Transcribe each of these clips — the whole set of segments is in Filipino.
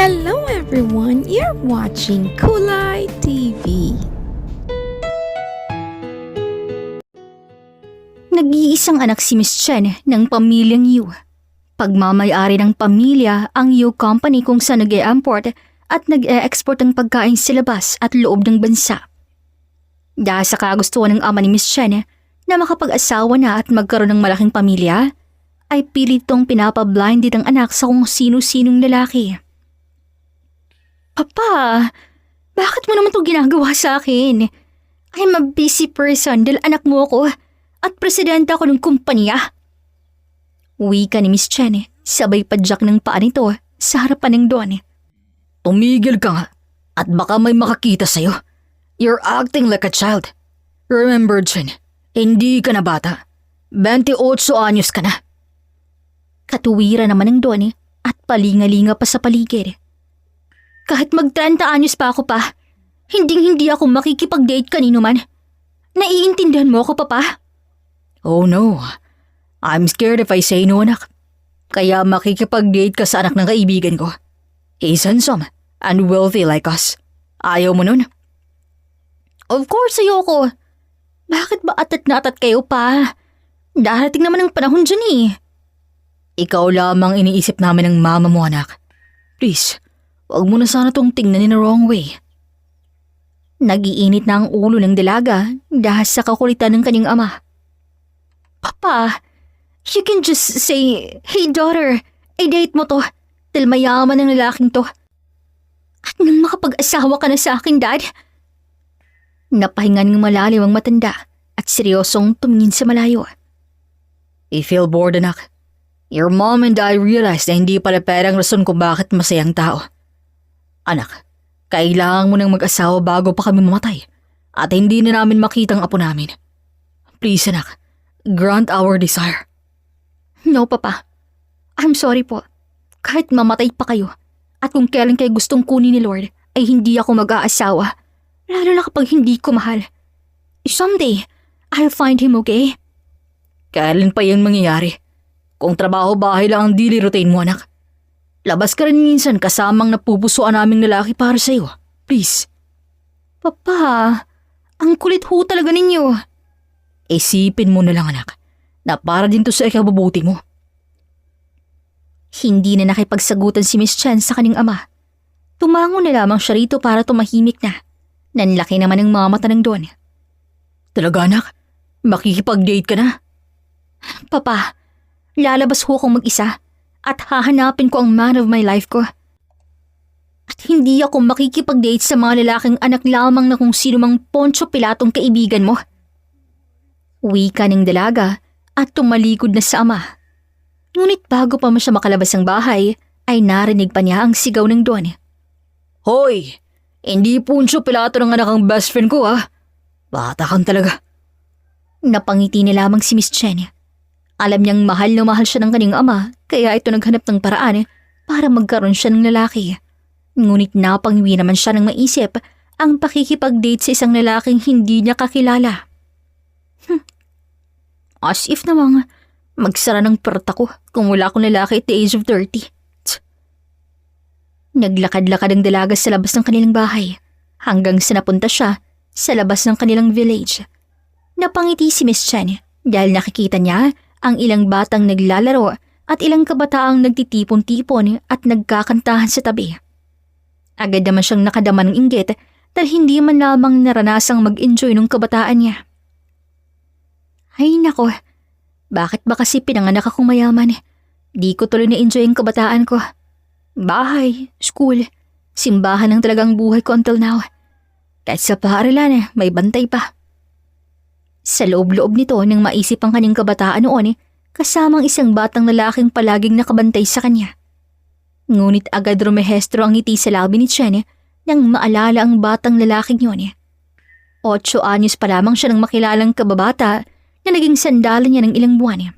Hello everyone, you're watching Kulay TV. Nag-iisang anak si Miss Chen ng pamilyang Yu. Pagmamayari ng pamilya ang Yu Company kung saan nag-e-import at nag-e-export ng pagkain sa labas at loob ng bansa. Dahil sa kagustuhan ng ama ni Miss Chen na makapag-asawa na at magkaroon ng malaking pamilya, ay pilitong pinapablinded ang anak sa kung sino-sinong lalaki. Papa, bakit mo naman ito ginagawa sa akin? I'm a busy person dahil anak mo ako at presidente ako ng kumpanya. Wika ni Miss Chen, sabay padyak ng paa nito sa harapan ng Don. Tumigil ka nga at baka may makakita sa'yo. You're acting like a child. Remember, Chen, hindi ka na bata. 28 anyos ka na. Katuwira naman ng Don at palingalinga pa sa paligid. Kahit mag-30 anyos pa ako pa, hindi ako makikipag-date kanino man. Naiintindihan mo ako, Papa? Oh no, I'm scared if I say no, anak. Kaya makikipag-date ka sa anak ng kaibigan ko. He's handsome and wealthy like us. Ayaw mo nun? Of course, ayoko. Bakit ba atat na atat kayo pa? Darating naman ang panahon dyan eh. Ikaw lamang iniisip namin ng mama mo, anak. Please, huwag mo na sana tong tingnan in the wrong way. Nagiinit na ang ulo ng dalaga dahil sa kakulitan ng kanyang ama. Papa, you can just say, "Hey daughter, i-date mo to dahil mayaman ng lalaking to." At nang makapag-asawa ka na sa akin, Dad. Napahinga ng malalim ang matanda at seryosong tumingin sa malayo. I feel bored, anak. Your mom and I realized na hindi pala perang rason kung bakit masayang tao. Anak, kailangan mo nang mag-asawa bago pa kami mamatay at hindi na namin makita ang apo namin. Please, anak, grant our desire. No, Papa. I'm sorry po. Kahit mamatay pa kayo at kung kailan kayo gustong kunin ni Lord ay hindi ako mag-aasawa. Lalo na kapag hindi ko mahal. Someday, I'll find him, okay? Kailan pa yung mangyayari? Kung trabaho-bahay lang ang daily routine mo, anak. Labas ka rin minsan kasamang napupusuan naming lalaki para sa'yo. Please. Papa, ang kulit ho talaga ninyo. Isipin mo na lang, anak, na para din to sa ikabubuti mo. Hindi na nakipagsagutan si Miss Chen sa kanyang ama. Tumango na lamang siya rito para tumahimik na. Nanlaki naman ang mga mata ng Don. Talaga, anak? Makikipag-date ka na? Papa, lalabas ho akong mag-isa at hahanapin ko ang man of my life ko. At hindi ako makikipag-date sa mga lalaking anak lamang na kung sino mang Poncio Pilatong kaibigan mo. Wika ng dalaga at tumalikod na sa ama. Ngunit bago pa siya makalabas ng bahay, ay narinig pa niya ang sigaw ng Don. Hoy! Hindi Poncio Pilato ng anak ang best friend ko, ha? Bata kang talaga. Napangiti na lamang si Miss Chen. Alam niyang mahal na mahal siya ng kanyang ama, kaya ito naghanap ng paraan para magkaroon siya ng lalaki. Ngunit napangwi naman siya ng maisip ang pakikipag-date sa isang lalaking hindi niya kakilala. As if namang magsara ng perta ko kung wala akong lalaki at the age of 30. Naglakad-lakad ang dalaga sa labas ng kanilang bahay hanggang sa napunta siya sa labas ng kanilang village. Napangiti si Miss Chen dahil nakikita niya ang ilang batang naglalaro at ilang kabataang nagtitipon-tipon at nagkakantahan sa tabi. Agad naman siyang nakadama ng inggit dahil hindi man lamang naranasang mag-enjoy ng kabataan niya. Ay nako, bakit ba kasi pinanganak akong mayaman? Di ko tuloy na-enjoy ang kabataan ko. Bahay, school, simbahan ang talagang buhay ko until now. Kahit sa paaralan, may bantay pa. Sa loob-loob nito nang maisip ang kanyang kabataan noon, kasamang isang batang lalaking palaging nakabantay sa kanya. Ngunit agad rumehestro ang ngiti sa labi ni Chen nang maalala ang batang lalaking yun. 8 anyos pa lamang siya nang makilalang kababata na naging sandalan niya ng ilang buwan.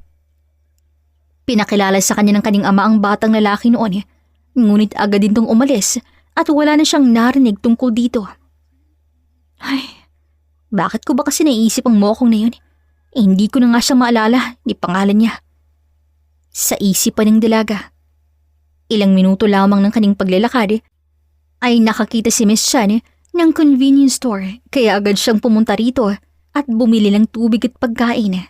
Pinakilala sa kanya ng kanyang ama ang batang lalaki noon, ngunit agad din tong umalis at wala na siyang narinig tungkol dito. Ay, bakit ko ba kasi naisip ang mokong na yun? Hindi ko na nga siya maalala ni pangalan niya. Sa isipan ng dalaga. Ilang minuto lamang ng kaning paglalakad ay nakakita si Miss Chan ng convenience store kaya agad siyang pumunta rito at bumili ng tubig at pagkain.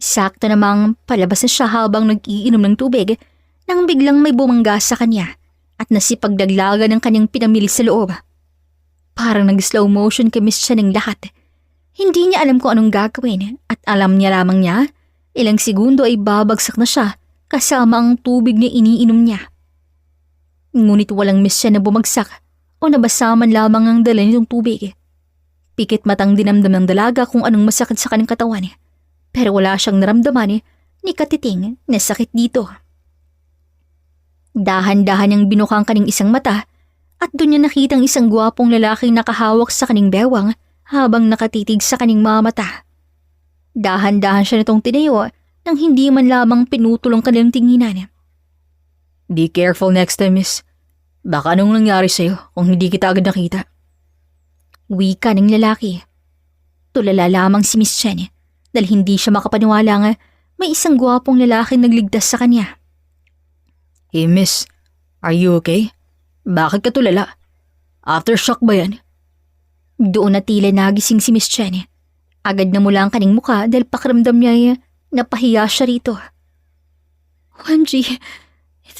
Sakto namang palabas na siya habang nag-iinom ng tubig nang biglang may bumangga sa kanya at nasipagdaglagan ng kanyang pinamili sa loob. Parang nag-slow motion kay Miss Chan ng lahat. Hindi niya alam kung anong gagawin at alam niya lamang niya ilang segundo ay babagsak na siya kasama ang tubig na iniinom niya. Ngunit walang Miss Chan na bumagsak o nabasaman lamang ang dala nitong tubig. Pikit matang dinamdam ng dalaga kung anong masakit sa kanyang katawan. Pero wala siyang naramdaman ni katiting na sakit dito. Dahan-dahan niyang binukang kaning isang mata at doon niya nakitang isang gwapong lalaking nakahawak sa kaning bewang habang nakatitig sa kaning mga mata. Dahan-dahan siya nitong tinayo nang hindi man lamang pinutol ang kanilang tinginan. Be careful next time, miss. Baka anong nangyari sa'yo kung hindi kita agad nakita? Wika ng lalaki. Tulala lamang si Miss Chen dahil hindi siya makapaniwala nga may isang gwapong lalaki nagligtas sa kanya. Hey miss, are you okay? Bakit ka tulala? Aftershock ba yan? Doon na tila nagising si Miss Chen. Agad na mula ang kaning muka dahil pakiramdam niya napahiya siya rito. OMG, it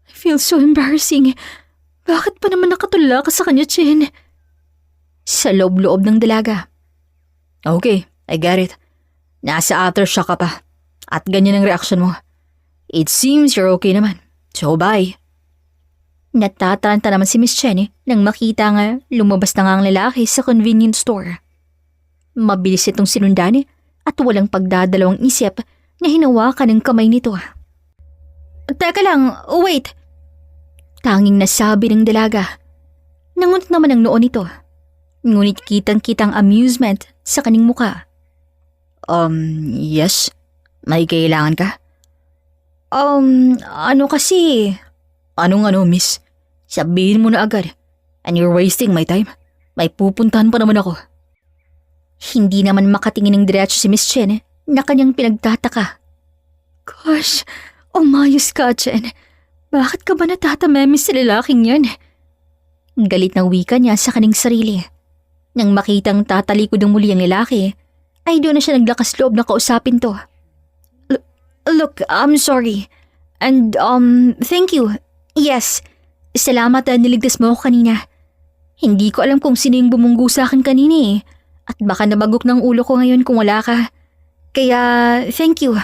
feels so embarrassing. Bakit pa naman nakatulala ka sa kanya, Chen? Sa loob-loob ng dalaga. Okay, I get it. Nasa aftershock ka pa. At ganyan ang reaksyon mo. It seems you're okay naman. So bye. Natataranta naman si Miss Chen nang makita nga lumabas na nga ang lalaki sa convenience store. Mabilis itong sinundan at walang pagdadalawang isip na hinawakan ng kamay nito. Teka lang, wait. Tanging nasabi ng dalaga. Nangunot naman ang noon nito. Ngunit kitang-kitang amusement sa kaning muka. Yes? May kailangan ka? Ano kasi? Anong miss? Sabihin mo na agad. And you're wasting my time. May pupuntahan pa naman ako. Hindi naman makatingin ng diretso si Miss Chen na kanyang pinagtataka. Gosh, umayos ka, Chen. Bakit ka ba natatameme sa lalaking yan? Galit na wika niya sa kaning sarili. Nang makitang tatalikod ang muli ang lalaki, ay doon na siya naglakas loob na kausapin to. Look, I'm sorry. And, thank you. Yes, salamat na niligtas mo ako kanina. Hindi ko alam kung sino yung bumunggo sa akin kanina At baka nabagok ng ulo ko ngayon kung wala ka. Kaya, thank you.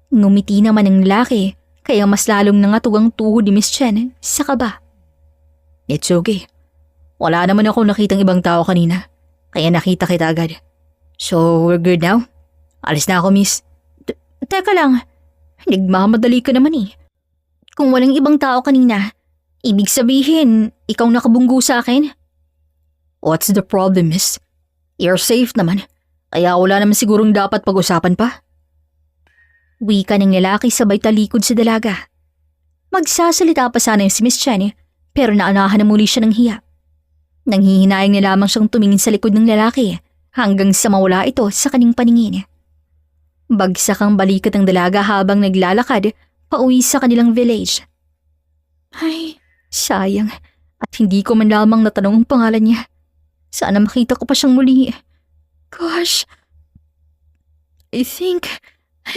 Ngumiti naman ang lalaki, kaya mas lalong nangatog ang tuhod ni Miss Chen sa kaba. It's okay. Wala naman ako nakitang ibang tao kanina, kaya nakita kita agad. So, we're good now? Alis na ako, miss. Teka lang, nagmamadali ka naman Kung walang ibang tao kanina, ibig sabihin, ikaw nakabunggo sa akin? What's the problem, miss? You're safe naman, kaya wala naman sigurong dapat pag-usapan pa. Wika ng lalaki sabay talikod sa dalaga. Magsasalita pa sana yung si Miss Chen, pero naanahan na muli siya ng hiya. Nanghihinayang na lamang siyang tumingin sa likod ng lalaki hanggang sa mawala ito sa kaning paningin. Bagsak ang balikat ng dalaga habang naglalakad pauwi sa kanilang village. Ay, sayang. At hindi ko man lamang natanong ang pangalan niya. Sana makita ko pa siyang muli. Gosh. I think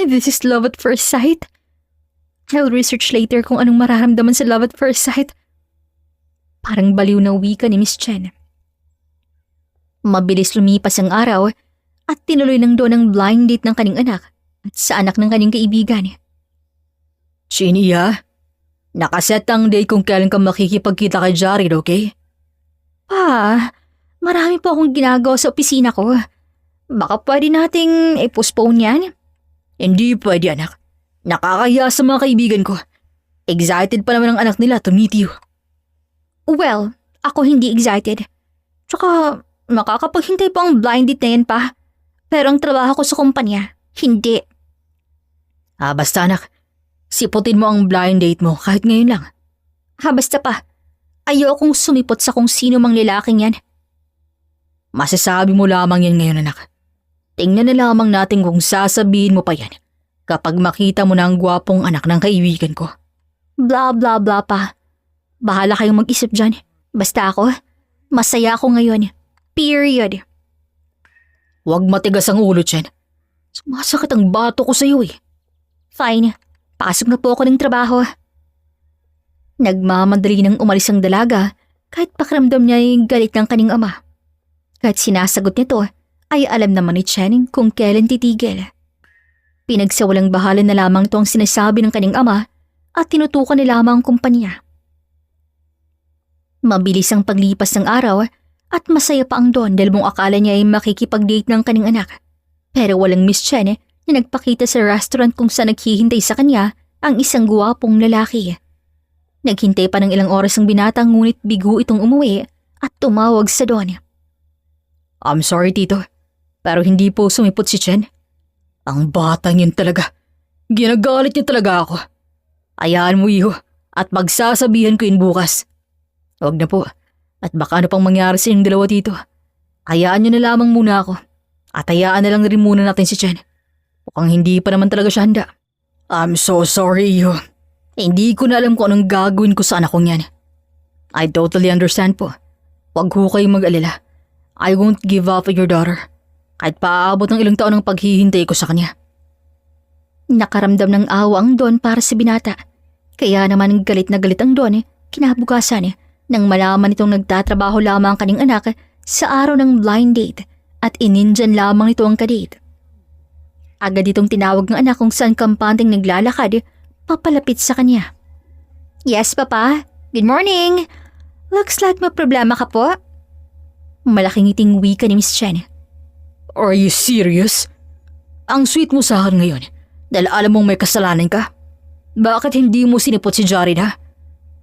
this is love at first sight. I'll research later kung anong mararamdaman sa love at first sight. Parang baliw na wika ni Miss Chen. Mabilis lumipas ang araw at tinuloy ng doon ang blind date ng kaning anak at sa anak ng kanyang kaibigan. Chinia, nakaset ang date kung kailan ka makikipagkita kay Jared, okay? Pa, marami pa akong ginagawa sa opisina ko. Baka pwede nating i-postpone yan? Hindi pwede, anak. Nakakahiya sa mga kaibigan ko. Excited pa naman ang anak nila to meet you. Well, ako hindi excited. Tsaka, makakapaghintay pa ang blind date na yan pa. Pero ang trabaho ko sa kumpanya, hindi. Basta anak. Siputin mo ang blind date mo kahit ngayon lang. Basta pa. Ayokong sumipot sa kung sino mang lalaking yan. Masasabi mo lamang yan ngayon, anak. Tingnan na lamang natin kung sasabihin mo pa yan kapag makita mo na ang gwapong anak ng kaibigan ko. Blah blah blah pa. Bahala kayong mag-isip dyan. Basta ako, masaya ako ngayon. Period. Huwag matigas ang ulo, Chen. Sumasakit ang bato ko sa'yo eh. Fine, pasok na po ako ng trabaho. Nagmamadali nang umalis ang dalaga kahit pakiramdam niya ay galit ng kaning ama. Kahit sinasagot nito ay alam naman ni Chen kung kailan titigil. Pinagsawalang bahala na lamang ito ang sinasabi ng kaning ama at tinutukan ni lamang ang kumpanya. Mabilis ang paglipas ng araw at masaya pa ang Don dahil mong akala niya ay makikipag-date ng kaning anak. Pero walang Miss Chen na nagpakita sa restaurant kung saan naghihintay sa kanya ang isang guwapong lalaki. Naghintay pa ng ilang oras ang binata ngunit bigo itong umuwi at tumawag sa Don. I'm sorry, Tito. Pero hindi po sumipot si Chen. Ang batang yun talaga. Ginagalit niya talaga ako. Hayaan mo, iho, at magsasabihan ko yun bukas. Huwag na po. At baka ano pang mangyari sa inyong dalawa, Tito. Hayaan niyo na lamang muna ako. At hayaan na lang rin muna natin si Chen. Mukhang hindi pa naman talaga siya handa. I'm so sorry, iho. Hindi ko na alam kung anong gagawin ko sa anak kong yan. I totally understand po. Huwag ho kayong mag-alala. I won't give up on your daughter. Kahit paabot ng ilang taon ang paghihintay ko sa kanya. Nakaramdam ng awa ang Don para sa binata. Kaya naman galit na galit ang Don kinabukasan nang malaman itong nagtatrabaho lamang ang kaning anak sa araw ng blind date at inindyan lamang ito ang kadate. Agad itong tinawag ng anak kung saan kampanteng naglalakad papalapit sa kanya. Yes, Papa. Good morning. Looks like may problema ka po. Malaking ngiting wika ni Miss Chen. Are you serious? Ang sweet mo sa akin ngayon dahil alam mong may kasalanan ka. Bakit hindi mo sinipot si Jared, ha?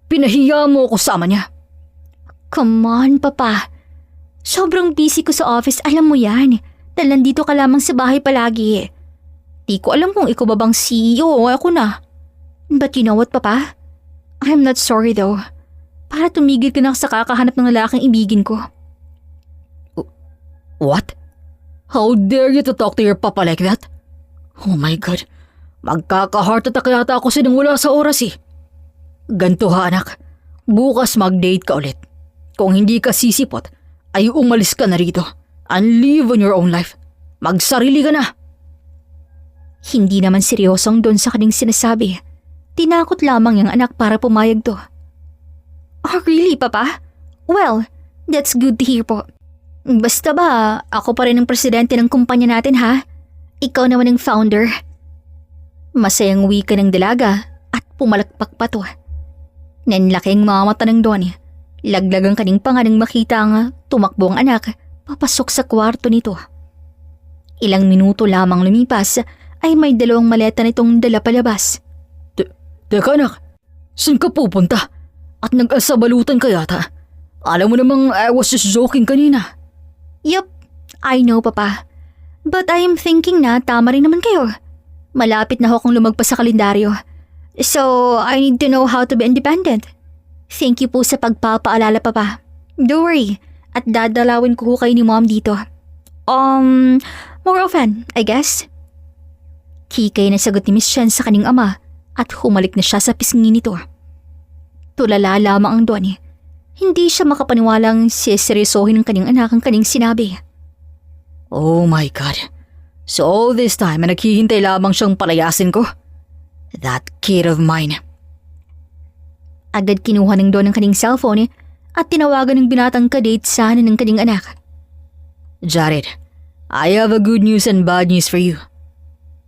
Pinahiya mo ako sama niya. Come on, Papa. Sobrang busy ko sa office, alam mo yan. Dahil nandito ka lamang sa bahay palagi. Di ko alam kung ikaw ba bang CEO o ako na. But you know what, Papa? I'm not sorry though. Para tumigil ka na sa kakahanap ng lalaking ibigin ko. What? How dare you to talk to your papa like that? Oh my God. Magkaka-heart attack yata ako sinang wala sa oras eh. Ganto ha, anak. Bukas mag-date ka ulit. Kung hindi ka sisipot, ay umalis ka na rito and live on your own life. Magsarili ka na. Hindi naman seryosong Don sa kanyang sinasabi. Tinakot lamang yung anak para pumayag to. Oh, really, Papa? Well, that's good to hear po. Basta ba, ako pa rin ang presidente ng kumpanya natin, ha? Ikaw naman ang founder. Masayang wika ng dalaga at pumalakpak pa to. Nanlaki ang mga mata ng Don. Laglag ang kaning panga nang makita ang tumakbo ang anak papasok sa kwarto nito. Ilang minuto lamang lumipas ay may dalawang maleta nitong dala palabas. Teka anak, saan ka pupunta? At nag-asabalutan ka yata? Alam mo namang I was just joking kanina. Yup, I know, Papa. But I am thinking na tama rin naman kayo. Malapit na akong lumagpas sa kalendaryo. So, I need to know how to be independent. Thank you po sa pagpapaalala, Papa. Don't worry, at dadalawin ko kayo ni Mom dito. More often, I guess. Kikay na sagot ni Miss Chen sa kaning ama at humalik na siya sa pisngi nito. Tulala lamang ang Don. Hindi siya makapaniwalang siseryosohin ng kaning anak ang kaning sinabi. Oh my God. So all this time ay naghihintay lamang siyang palayasin ko? That kid of mine. Agad kinuha ng Don ang kaning cellphone at tinawagan ng binatang kadate sana ng kaning anak. Jared, I have a good news and bad news for you.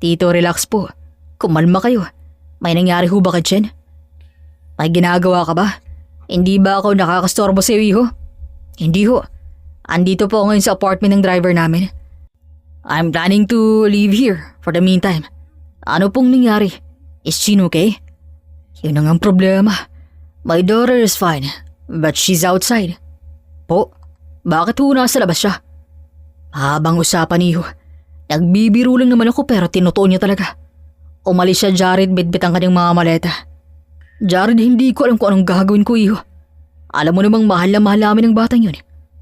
Tito, relax po. Kumalma kayo. May nangyari ho ba kay Chen? May ginagawa ka ba? Hindi ba ako nakakastorbo sa iyo, iho? Hindi ho. Andito po ako ngayon sa apartment ng driver namin. I'm planning to leave here for the meantime. Ano pong nangyari? Is Chin okay? Yun ang ang problema. My daughter is fine, but she's outside. Po, bakit ho nasa labas siya? Habang usapan iho. Nagbibiro lang naman ako pero tinutuon niya talaga. Umalis siya, Jared, bitbit ang kanyang mga maleta. Jared, hindi ko alam kung anong gagawin ko, iho. Alam mo namang mahal na mahal namin ng batang yun.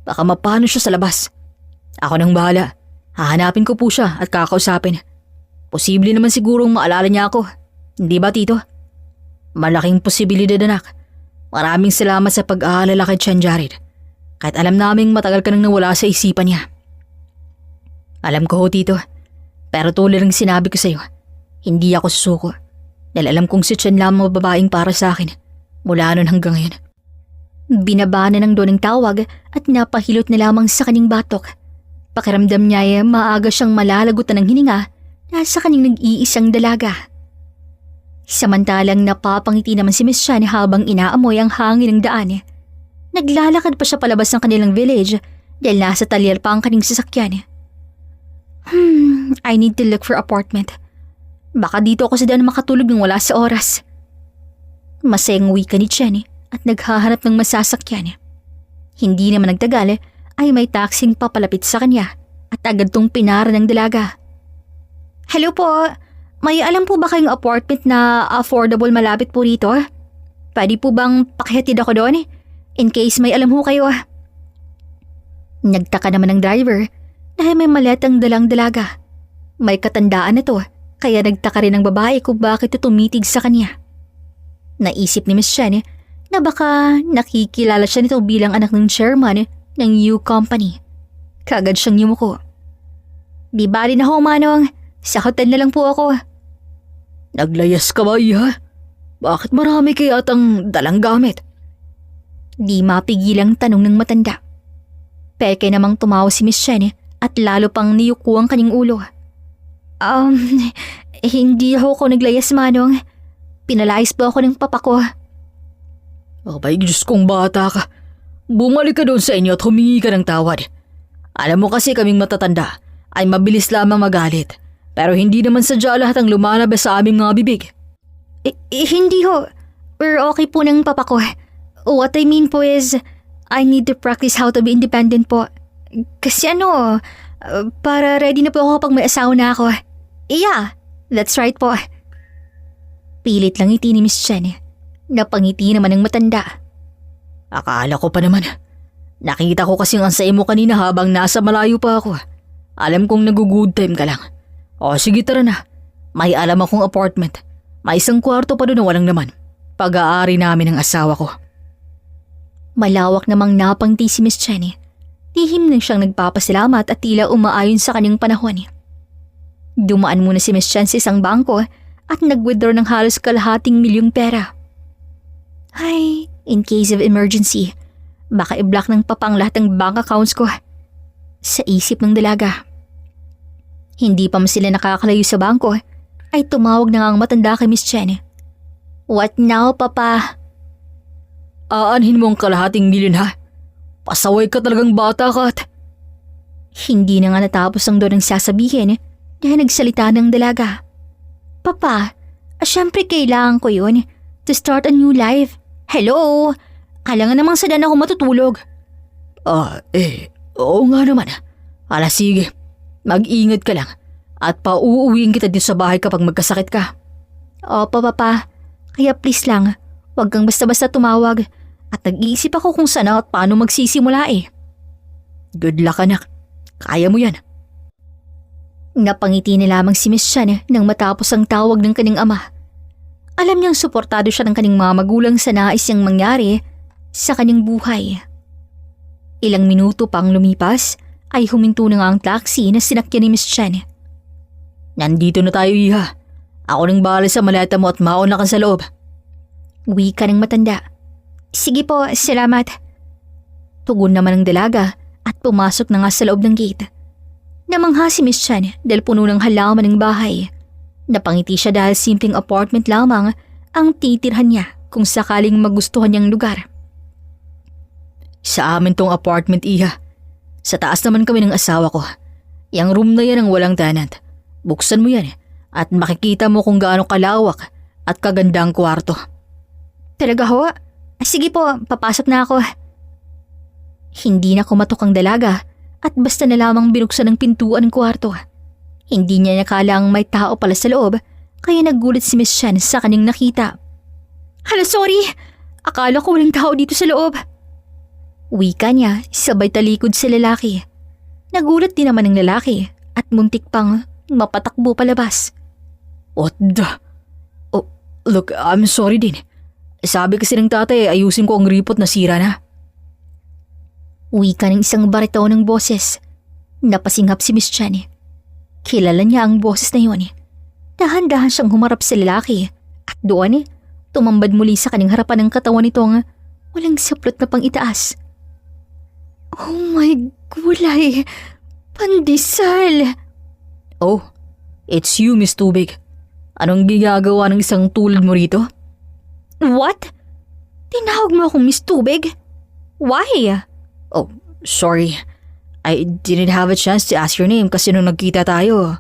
Baka mapano siya sa labas. Ako nang bahala. Hahanapin ko po siya at kakausapin. Posible naman sigurong maalala niya ako. Hindi ba, Tito? Malaking posibilidad, anak. Maraming salamat sa pag-aalala kay Tiyan Jared. Kahit alam naming matagal ka nang nawala sa isipan niya. Alam ko ho, Tito. Pero tulad ng sinabi ko sa'yo, hindi ako susuko. Dahil alam kong si Tiyan lamang babaeng para sa akin mula noon hanggang ngayon. Binaba na ng Don ang tawag at napahilot na lamang sa kaning batok. Pakiramdam niya ay maaga siyang malalagutan ng hininga nasa kaning nag-iisang dalaga. Samantalang napapangiti naman si Miss Chan habang inaamoy ang hangin ng daan. Naglalakad pa siya palabas ng kanilang village dahil nasa talyal pa ang kaning sasakyan. I need to look for apartment. Baka dito ako sa daan makatulog nang wala sa oras. Masayang wika ni Chen at naghahanap ng masasakyan. Hindi naman nagtagal ay may taxing papalapit sa kanya at agad tong pinara ng dalaga. Hello po, may alam po ba kayong apartment na affordable malapit po rito? Pwede po bang pakihatid ako doon? In case may alam ho kayo. Nagtaka naman ng driver dahil may maletang dalang dalaga. May katandaan na to kaya nagtaka rin ang babae kung bakit ito tumitig sa kanya. Naisip ni Miss Chen na baka nakikilala siya nito bilang anak ng chairman ng U Company. Kagad siyang yumuko. Di bali na ho, Manong. Sa hotel na lang po ako. Naglayas ka ba, Iha? Bakit marami kaya atang dalang gamit? Di mapigilang tanong ng matanda. Peke namang tumawa si Miss Chen at lalo pang niyuko ang kanyang ulo. Hindi ako naglayas, Manong. Pinalayas po ako ng papa ko. Abay, Diyos kong bata ka. Bumalik ka doon sa inyo at humingi ka ng tawad. Alam mo kasi kaming matatanda ay mabilis lamang magalit. Pero hindi naman sadya lahat ang lumalabas sa aming mga bibig. Hindi ho. We're okay po ng papa ko. What I mean po is, I need to practice how to be independent po. Kasi para ready na po ako kapag may asawa na ako. Yeah, that's right po. Pilit lang ngiti ni Miss Chen. Napangiti naman ng matanda. Akala ko pa naman. Nakita ko kasing ang saya mo kanina habang nasa malayo pa ako. Alam kong nag-good time ka lang. O sige, tara na. May alam akong apartment. May isang kwarto pa doon na walang laman. Pag-aari namin ng asawa ko. Malawak namang napangiti si Miss Chen. Lihim nang siyang nagpapasalamat at tila umaayon sa kanyang panahon. Dumaan muna si Miss Chen sa isang bangko at nag-withdraw ng halos kalahating milyong pera. Ay, in case of emergency, baka i-block ng papang lahat ng bank accounts ko. Sa isip ng dalaga. Hindi pa man sila nakakalayo sa bangko, ay tumawag na nga ang matanda kay Miss Chen. What now, Papa? Aanhin mo ang kalahating milyon, ha? Pasaway ka talagang bata ka at... Hindi na nga natapos ang doon ang sasabihin dahil nagsalita ng dalaga. Papa, syempre kailangan ko yun to start a new life. Hello? Kailangan namang sadan ako matutulog. Oo nga naman. Sige. Mag-ingat ka lang at pauuwiin kita dito sa bahay kapag magkasakit ka. Opo, Papa. Kaya please lang, huwag kang basta-basta tumawag at nag-iisip ako kung saan at paano magsisimula Good luck, anak. Kaya mo yan. Napangiti na lamang si Miss Chan nang matapos ang tawag ng kaning ama. Alam niyang suportado siya ng kaning mga magulang sa nais niyang mangyari sa kanyang buhay. Ilang minuto pang lumipas ay huminto na nga ang taxi na sinakyan ni Miss Chen. Nandito na tayo, Iha. Ako nang bahala sa maleta mo at mauna ka sa loob. Wika ng matanda. Sige po, salamat. Tugon naman ng dalaga at pumasok na nga sa loob ng gate. Namangha si Miss Chen dahil puno ng halaman ng bahay. Napangiti siya dahil simpleng apartment lamang ang titirhan niya kung sakaling magustuhan niyang lugar. Sa amin tong apartment, Iha. Sa taas naman kami ng asawa ko. Yang room na yan ang walang tenant. Buksan mo yan at makikita mo kung gaano kalawak at kaganda ang kwarto. Talaga ho? Sige po, papasok na ako. Hindi na kumatok ang dalaga at basta na lamang binuksan ang pintuan ng kwarto. Hindi niya nakalang may tao pala sa loob kaya nagulat si Miss Chen sa kanyang nakita. Hala, sorry! Akala ko walang tao dito sa loob. Wika niya sabay talikod sa lalaki. Nagulat din naman ng lalaki at muntik pang mapatakbo palabas. What the? Look, I'm sorry din. Sabi kasi ng tatay, ayusin ko ang ripot na sira na. Wika ng isang barito ng boses. Napasingap si Miss Chen. Kilala niya ang boses na yun. Dahan-dahan siyang humarap sa lalaki at doon tumambad muli sa kanyang harapan ng katawan nitong walang saplot na pang itaas. Oh my gulay! Pandesal! Oh, it's you, Miss Tubig. Anong ginagawa ng isang tulad mo rito? What? Tinawag mo akong Miss Tubig? Why? Oh, sorry. I didn't have a chance to ask your name kasi nung nagkita tayo.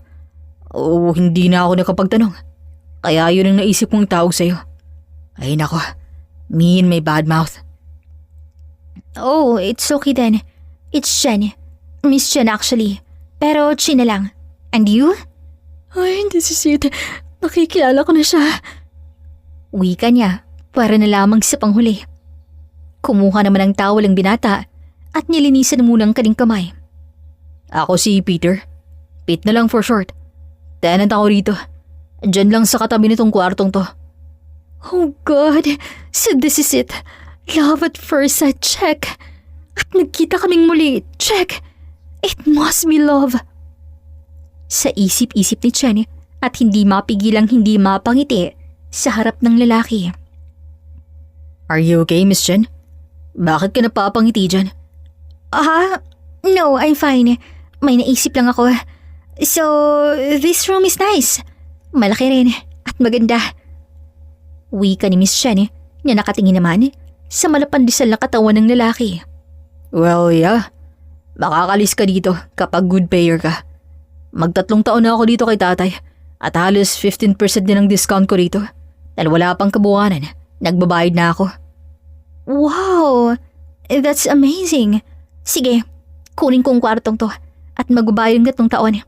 Oh, hindi na ako nakapagtanong. Kaya yun ang naisip kong tawag sa'yo. Ay nako, me and my bad mouth. Oh, it's okay then. It's Chen. Miss Chen actually. Pero Chen na lang. And you? Ay, this is it. Nakikilala ko na siya. Wika niya para na lamang sa panghuli. Kumuha naman ng towel ang binata at nilinisan muna ang kanyang kamay. Ako si Peter. Pete na lang for short. Tenant ako rito. Diyan lang sa katabi nitong kwartong to. Oh God, so this is it. Love at first sight, check. At nagkita kaming muli, check. It must be love. Sa isip-isip ni Chen at hindi mapigilang hindi mapangiti sa harap ng lalaki. Are you okay, Miss Chen? Bakit ka napapangiti dyan? No, I'm fine. May naisip lang ako. So, this room is nice. Malaki rin at maganda. Wika ni Miss Chen na nakatingin naman sa malapandisal na katawan ng lalaki. Well, yeah. Makakalis ka dito kapag good payer ka. Magtatlong taon na ako dito kay tatay at halos 15% din ang discount ko rito. Dahil wala pang kabuwanan, nagbabayad na ako. Wow, that's amazing. Sige, kunin kong kwartong to at magbabayad ng 3 taon.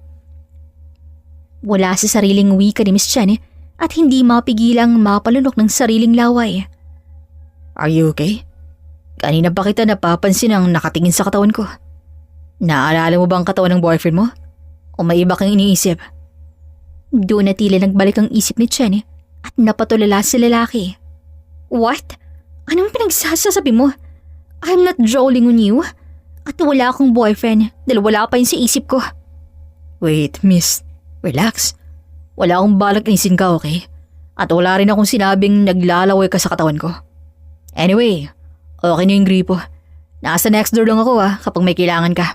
Wala sa sariling wika ni Miss Chen at hindi mapigilang mapalunok ng sariling laway. Are you okay? Kanina pa kita napapansin ang nakatingin sa katawan ko. Naalala mo ba ang katawan ng boyfriend mo? O may iba kang iniisip? Doon na tila nagbalik ang isip ni Chen at napatulala sa lalaki. What? Anong pinagsasasabi mo? I'm not drooling on you. At wala akong boyfriend dahil wala pa yun sa isip ko. Wait, miss. Relax. Wala akong balak inisin ka, okay? At wala rin akong sinabing naglalaway ka sa katawan ko. Anyway, okay na yung gripo. Nasa next door lang ako kapag may kailangan ka.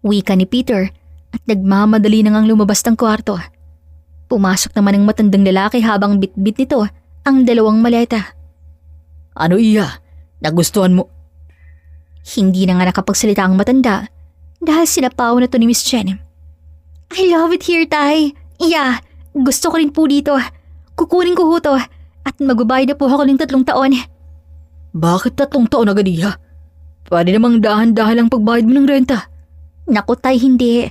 Wika ni Peter at nagmamadali na ngang lumabas ng kwarto. Pumasok naman ang matandang lalaki habang bitbit nito ang 2 maleta. Ano iya? Nagustuhan mo? Hindi na nga nakapagsalita ang matanda dahil sinapaw na to ni Miss Chen. I love it here, Tay. Yeah, gusto ko rin po dito. Kukunin ko ho to at magbabayad na po ako ng 3 taon. Bakit 3 taon agad iya? Pwede namang dahan-dahan lang pagbayad mo ng renta. Naku Tay, hindi.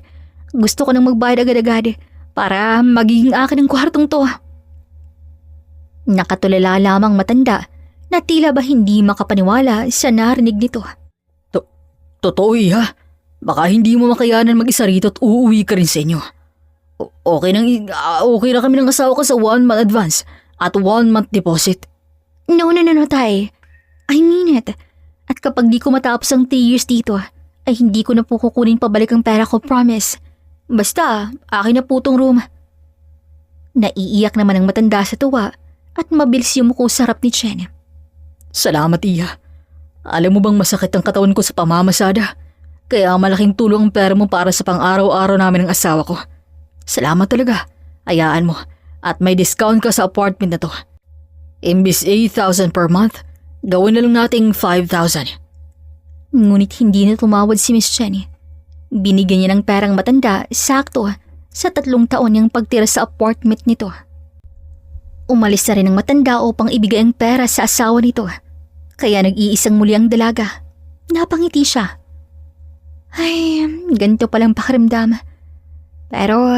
Gusto ko nang magbayad agad-agad para magiging akin ang kwartong to. Nakatulala lamang matanda na tila ba hindi makapaniwala sa narinig nito. Totoo iya. Baka hindi mo makayanan mag-isa rito at uuwi ka rin sa inyo. Okay na kami ng asawa ko sa 1 month advance at 1 month deposit. No, Tay. I mean it. At kapag di ko matapos ang 3 years dito, ay hindi ko na po kukunin pabalik ang pera ko, promise. Basta, akin na po tong room. Naiiyak naman ang matanda sa tuwa at mabilis yumuko sa harap ni Chen. Salamat iya. Alam mo bang masakit ang katawan ko sa pamamasada? Kaya malaking tulong ang pera mo para sa pang-araw-araw namin ng asawa ko. Salamat talaga. Hayaan mo. At may discount ka sa apartment na to. Imbis 8,000 per month, gawin na lang nating 5,000. Ngunit hindi na tumawad si Miss Chen. Binigyan niya ng perang matanda, sakto, sa 3 taon niyang pagtira sa apartment nito. Umalis na rin ang matanda upang ibigay ang pera sa asawa nito. Kaya nag-iisang muli ang dalaga. Napangiti siya. Ay, ganito palang pakiramdam. Pero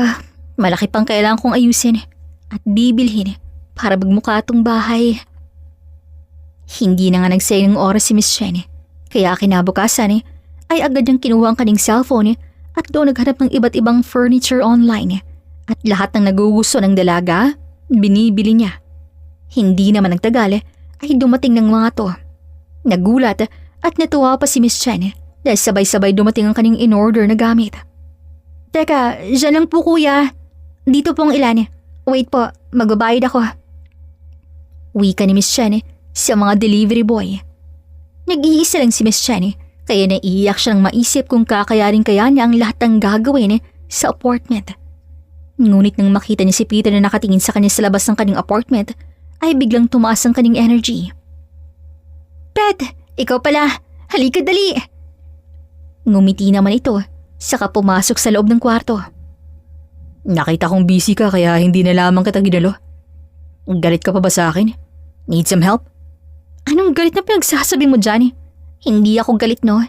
malaki pang kailangan kong ayusin at bibilhin para magmukha itong bahay. Hindi na nga nagsayang ng oras si Miss Chen. Kaya kinabukasan ay agad niyang kinuha ang kanyang cellphone at doon naghanap ng iba't ibang furniture online. At lahat ng nagugusto ng dalaga Binibili niya. Hindi naman nagtagal ay dumating ng mga to. Nagulat at natuwa pa si Miss Chen dahil sabay-sabay dumating ang kanyang in-order na gamit. Teka, dyan lang po kuya. Dito po ang ilan. Wait po, magbabayad ako. Wika ni Miss Chen sa mga delivery boy. Nag-iisa lang si Miss Chen kaya naiiyak siyang maisip kung kakayarin kaya niya ang lahat ng gagawin sa apartment. Ngunit nang makita niya si Peter na nakatingin sa kanya sa labas ng kanyang apartment, ay biglang tumaas ang kanyang energy. Pet, ikaw pala. Halika dali. Ngumiti naman ito, saka pumasok sa loob ng kwarto. Nakita kong busy ka kaya hindi na lamang kita ginalo. Galit ka pa ba sa akin? Need some help? Anong galit na pinagsasabi mo dyan? Hindi ako galit no.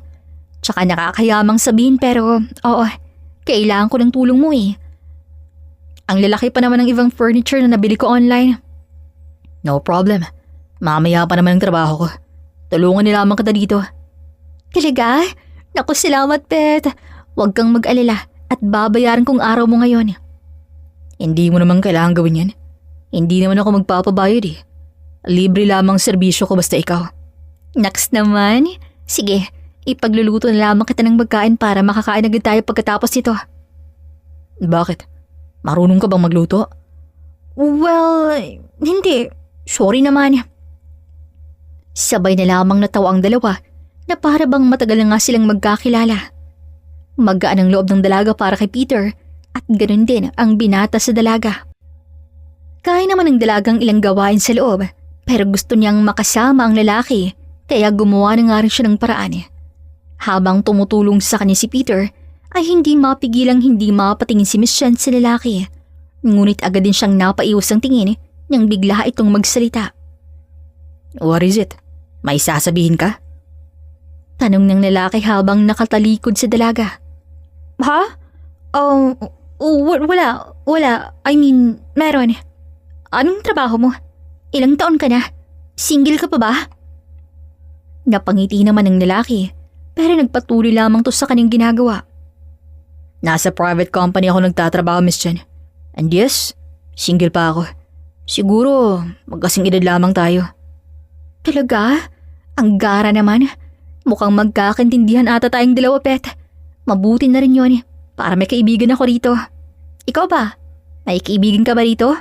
Tsaka nakakayamang sabihin pero oo, kailangan ko ng tulong mo eh. Ang lalaki pa naman ng ibang furniture na nabili ko online. No problem. Mamaya pa naman ang trabaho ko. Tulungan nila lamang kita dito. Talaga? Naku, salamat, Pet. Huwag kang mag-alala at babayaran kong araw mo ngayon. Hindi mo naman kailangan gawin yan. Hindi naman ako magpapabayad eh. Libre lamang serbisyo ko basta ikaw. Next naman. Sige, ipagluluto na lamang kita ng pagkain para makakain agad tayo pagkatapos nito. Bakit? Marunong ka bang magluto? Well, hindi. Sorry naman. Sabay na lamang natawa ang dalawa na para bang matagal na nga silang magkakilala. Magaan ang loob ng dalaga para kay Peter at ganoon din ang binata sa dalaga. Kaya naman ng dalagang ilang gawain sa loob pero gusto niyang makasama ang lalaki kaya gumawa na nga rin siya ng paraan. Habang tumutulong sa kanya si Peter ay hindi mapigilang hindi mapatingin si Miss Chen sa lalaki. Ngunit agad din siyang napaiwas ang tingin nang bigla itong magsalita. What is it? May sasabihin ka? Tanong ng lalaki habang nakatalikod sa dalaga. Ha? Wala. I mean, meron. Anong trabaho mo? Ilang taon ka na? Single ka pa ba? Napangiti naman ng lalaki pero nagpatuloy lamang to sa kanyang ginagawa. Nasa private company ako nagtatrabaho, Miss Chen. And yes, single pa ako. Siguro, magkasing edad lamang tayo. Talaga? Ang gara naman. Mukhang magkakaintindihan ata tayong dalawa, Pet. Mabuti na rin yun para may kaibigan ako rito. Ikaw ba? May kaibigan ka ba rito?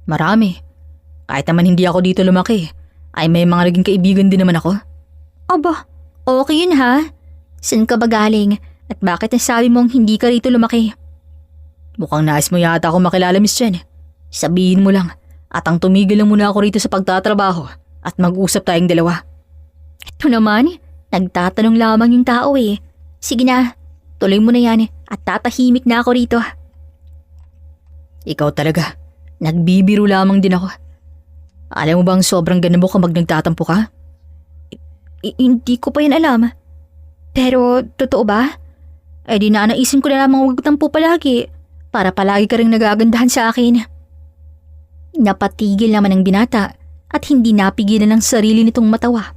Marami. Kahit naman hindi ako dito lumaki, ay may mga naging kaibigan din naman ako. Aba, okay yun ha? Saan ka ba galing at bakit nasabi mong hindi ka rito lumaki? Mukhang nais mo yata ako makilala, Miss Chen. Sabihin mo lang at ang tumigil lang muna ako rito sa pagtatrabaho at mag-usap tayong dalawa. Ito naman, nagtatanong lamang yung tao eh. Sige na, tuloy mo na yan at tatahimik na ako rito. Ikaw talaga, nagbibiro lamang din ako. Alam mo bang sobrang ganabo kapag nagtatampo ka? Hindi ko pa yan alam. Pero totoo ba? Eh di nanaisin ko na lamang magtampo palagi para palagi ka rin nagagandahan sa akin. Napatigil naman ang binata at hindi napigilan ng sarili nitong matawa.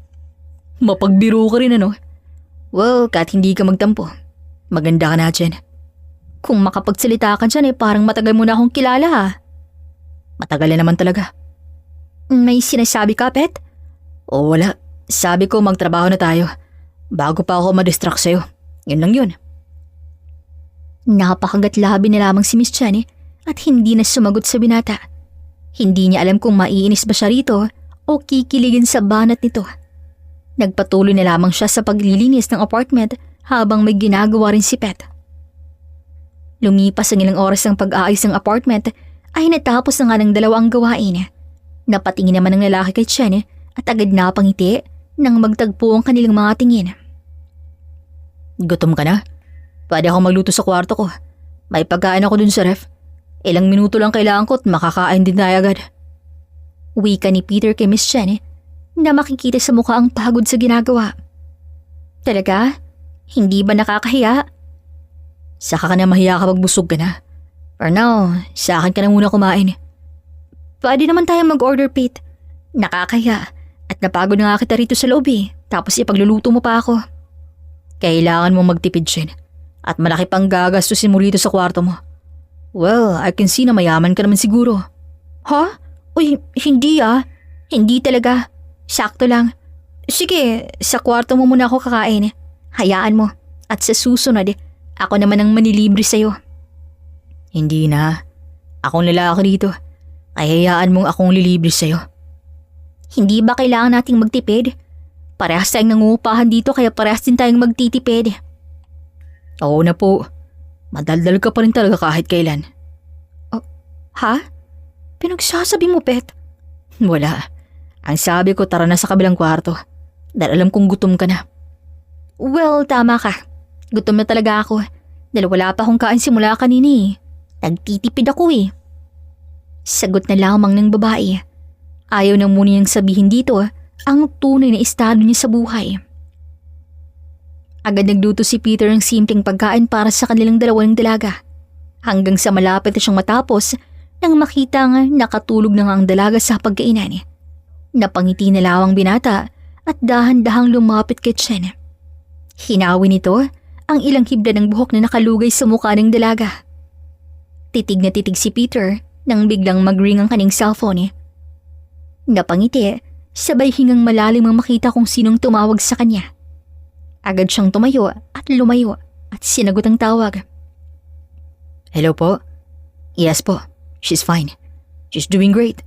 Mapagbiro ka rin ano? Well, kahit hindi ka magtampo, maganda ka na dyan. Kung makapagsalita ka dyan parang matagal mo na akong kilala ha. Matagal na naman talaga. May sinasabi ka, Pet? O wala, sabi ko magtrabaho na tayo bago pa ako madistract sa'yo. Yun lang yun. Napakagatlabi na lamang si Miss Chen at hindi na sumagot sa binata. Hindi niya alam kung maiinis ba siya rito o kikiligin sa banat nito. Nagpatuloy na lamang siya sa paglilinis ng apartment habang may ginagawa rin si Pet. Lumipas ang ilang oras ng pag-aayos ng apartment ay natapos na nga ng dalawang gawain. Napatingin naman ng lalaki kay Chen at agad napangiti nang magtagpo ang kanilang mga tingin. Gutom ka na? Pwede akong magluto sa kwarto ko. May pagkain ako dun sa ref. Ilang minuto lang kailangan ko at makakain din tayo agad. Wika ni Peter kay Miss Chen na makikita sa mukha ang pagod sa ginagawa. Talaga? Hindi ba nakakahiya? Saka ka na mahiya kapag busog ka na. For now, sa akin ka na muna kumain. Pwede naman tayong mag-order, Pete. Nakakahiya at napagod na nga kita rito sa loob tapos ipagluluto mo pa ako. Kailangan mong magtipid, Shen. At malaki pang gagastusin mo rito sa kwarto mo. Well, I can see na mayaman ka naman siguro. Ha? Uy, hindi ah. Hindi talaga. Sakto lang. Sige, sa kwarto mo muna ako kakain. Hayaan mo. At sa susunod, ako naman ang manilibre sa'yo. Hindi na. Akong lalaki dito. Ay hayaan mong akong lilibre sa'yo. Hindi ba kailangan nating magtipid? Parehas tayong nangungupahan dito kaya parehas din tayong magtitipid. Oo na po. Madaldal ka pa rin talaga kahit kailan. Ha? Pinagsasabi mo, Pet? Wala. Ang sabi ko tara na sa kabilang kwarto. Dahil alam kong gutom ka na. Well, tama ka. Gutom na talaga ako. Dahil wala pa akong kain simula kanina eh. Nagtitipid ako eh. Sagot na lamang ng babae. Ayaw na muna niyang sabihin dito ang tunay na estado niya sa buhay. Agad nagluto si Peter ng simpleng pagkain para sa kanilang dalawang dalaga. Hanggang sa malapit na siyang matapos nang makitang nakatulog na nga ang dalaga sa pagkainan. Napangiti na lawang binata at dahan-dahang lumapit kay Chen. Hinawi nito ang ilang hibla ng buhok na nakalugay sa mukha ng dalaga. Titig na titig si Peter nang biglang mag-ring ang kanyang cellphone. Napangiti, sabay hingang malalim ang makita kung sinong tumawag sa kanya. Agad siyang tumayo at lumayo at sinagot ang tawag. Hello po? Yes po. She's fine. She's doing great.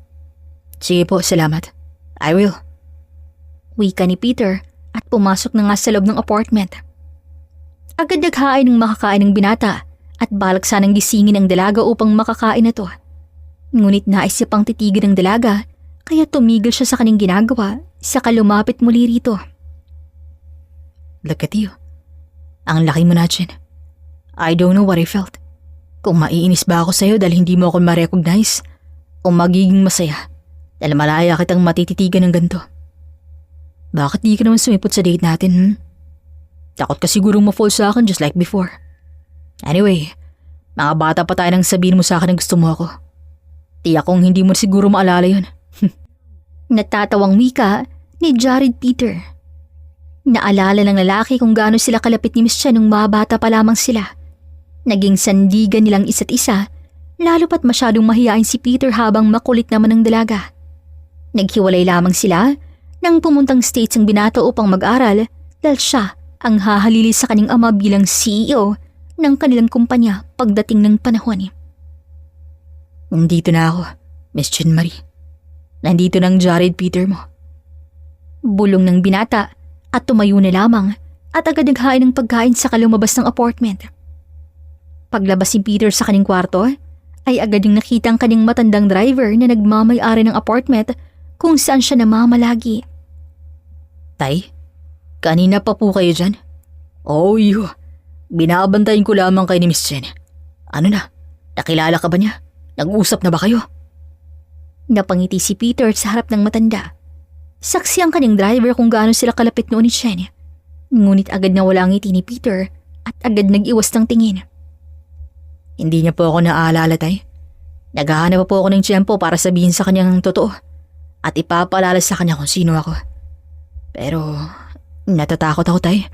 Sige po, salamat. I will. Wika ni Peter at pumasok na nga sa loob ng apartment. Agad naghain ng makakain ng binata at balak sanang gisingin ang dalaga upang makakain na to. Ngunit naisip pang titigil ng dalaga kaya tumigil siya sa kanyang ginagawa saka lumapit muli rito. Look at you. Ang laki mo na, Chen. I don't know what I felt. Kung maiinis ba ako sa'yo dahil hindi mo ako ma-recognize o magiging masaya dahil malaya kitang matititigan ng ganito. Bakit di ka naman sumipot sa date natin? Takot ka sigurong ma-fall sa akin just like before. Anyway, mga bata pa tayo nang sabihin mo sa akin na gusto mo ako. Tiyak kong hindi mo siguro maalala yun. Natatawang wika ni Jared Peter. Naalala ng lalaki kung gaano sila kalapit ni Miss Chen nung mabata pa lamang sila. Naging sandigan nilang isa't isa, lalo pat masyadong mahiyain si Peter habang makulit naman ang dalaga. Naghiwalay lamang sila nang pumuntang States ang binata upang mag-aral dahil siya ang hahalili sa kanyang ama bilang CEO ng kanilang kumpanya pagdating ng panahon. Nandito na ako, Miss Chen Marie. Nandito ng Jared Peter mo. Bulong ng binata at tumayo na lamang at agad naghain ng pagkain sa lumabas ng apartment. Paglabas ni Peter sa kanyang kwarto, ay agad yung nakita ang kanyang matandang driver na nagmamay-ari ng apartment kung saan siya namamalagi. Tay, kanina pa po kayo dyan? Oh, binabantayin ko lamang kay ni Miss Chen. Ano na? Nakilala ka ba niya? Nag-uusap na ba kayo? Napangiti si Peter sa harap ng matanda. Saksi ang kanyang driver kung gaano sila kalapit noon ni Chen. Ngunit agad nawala ang ngiti ni Peter at agad nag-iwas ng tingin. Hindi niya po ako naaalala, tay. Naghahanap po ako ng tiyempo para sabihin sa kanya ng totoo at ipapaalala sa kanya kung sino ako. Pero natatakot ako, tay.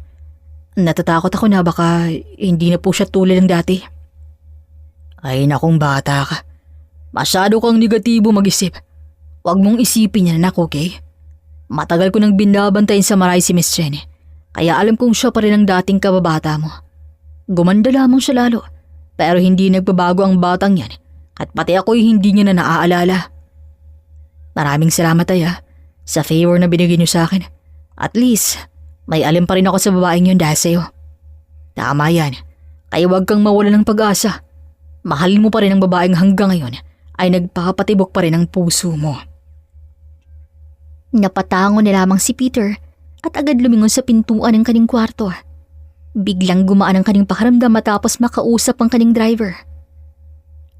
Natatakot ako na baka hindi na po siya tulad ng dati. Ay nakong bata ka. Masyado kang negatibo mag-isip. Huwag mong isipin yan, anak, okay? Matagal ko nang binabantayin sa maray si Miss Chen. Kaya alam kong siya pa rin ang dating kababata mo. Gumanda lamang siya lalo. Pero hindi nagbabago ang batang yan at pati ako'y hindi niya na naaalala. Maraming salamat, tay, sa favor na binigay niyo sa akin. At least, may alam pa rin ako sa babaeng yun dahil sa'yo. Tama yan, kaya huwag kang mawala ng pag-asa. Mahalin mo pa rin ang babaeng hanggang ngayon ay nagpapatibok pa rin ang puso mo. Napatango na lamang si Peter at agad lumingon sa pintuan ng kanyang kwarto. Biglang gumaan ang kanyang pakiramdam matapos makausap ang kanyang driver.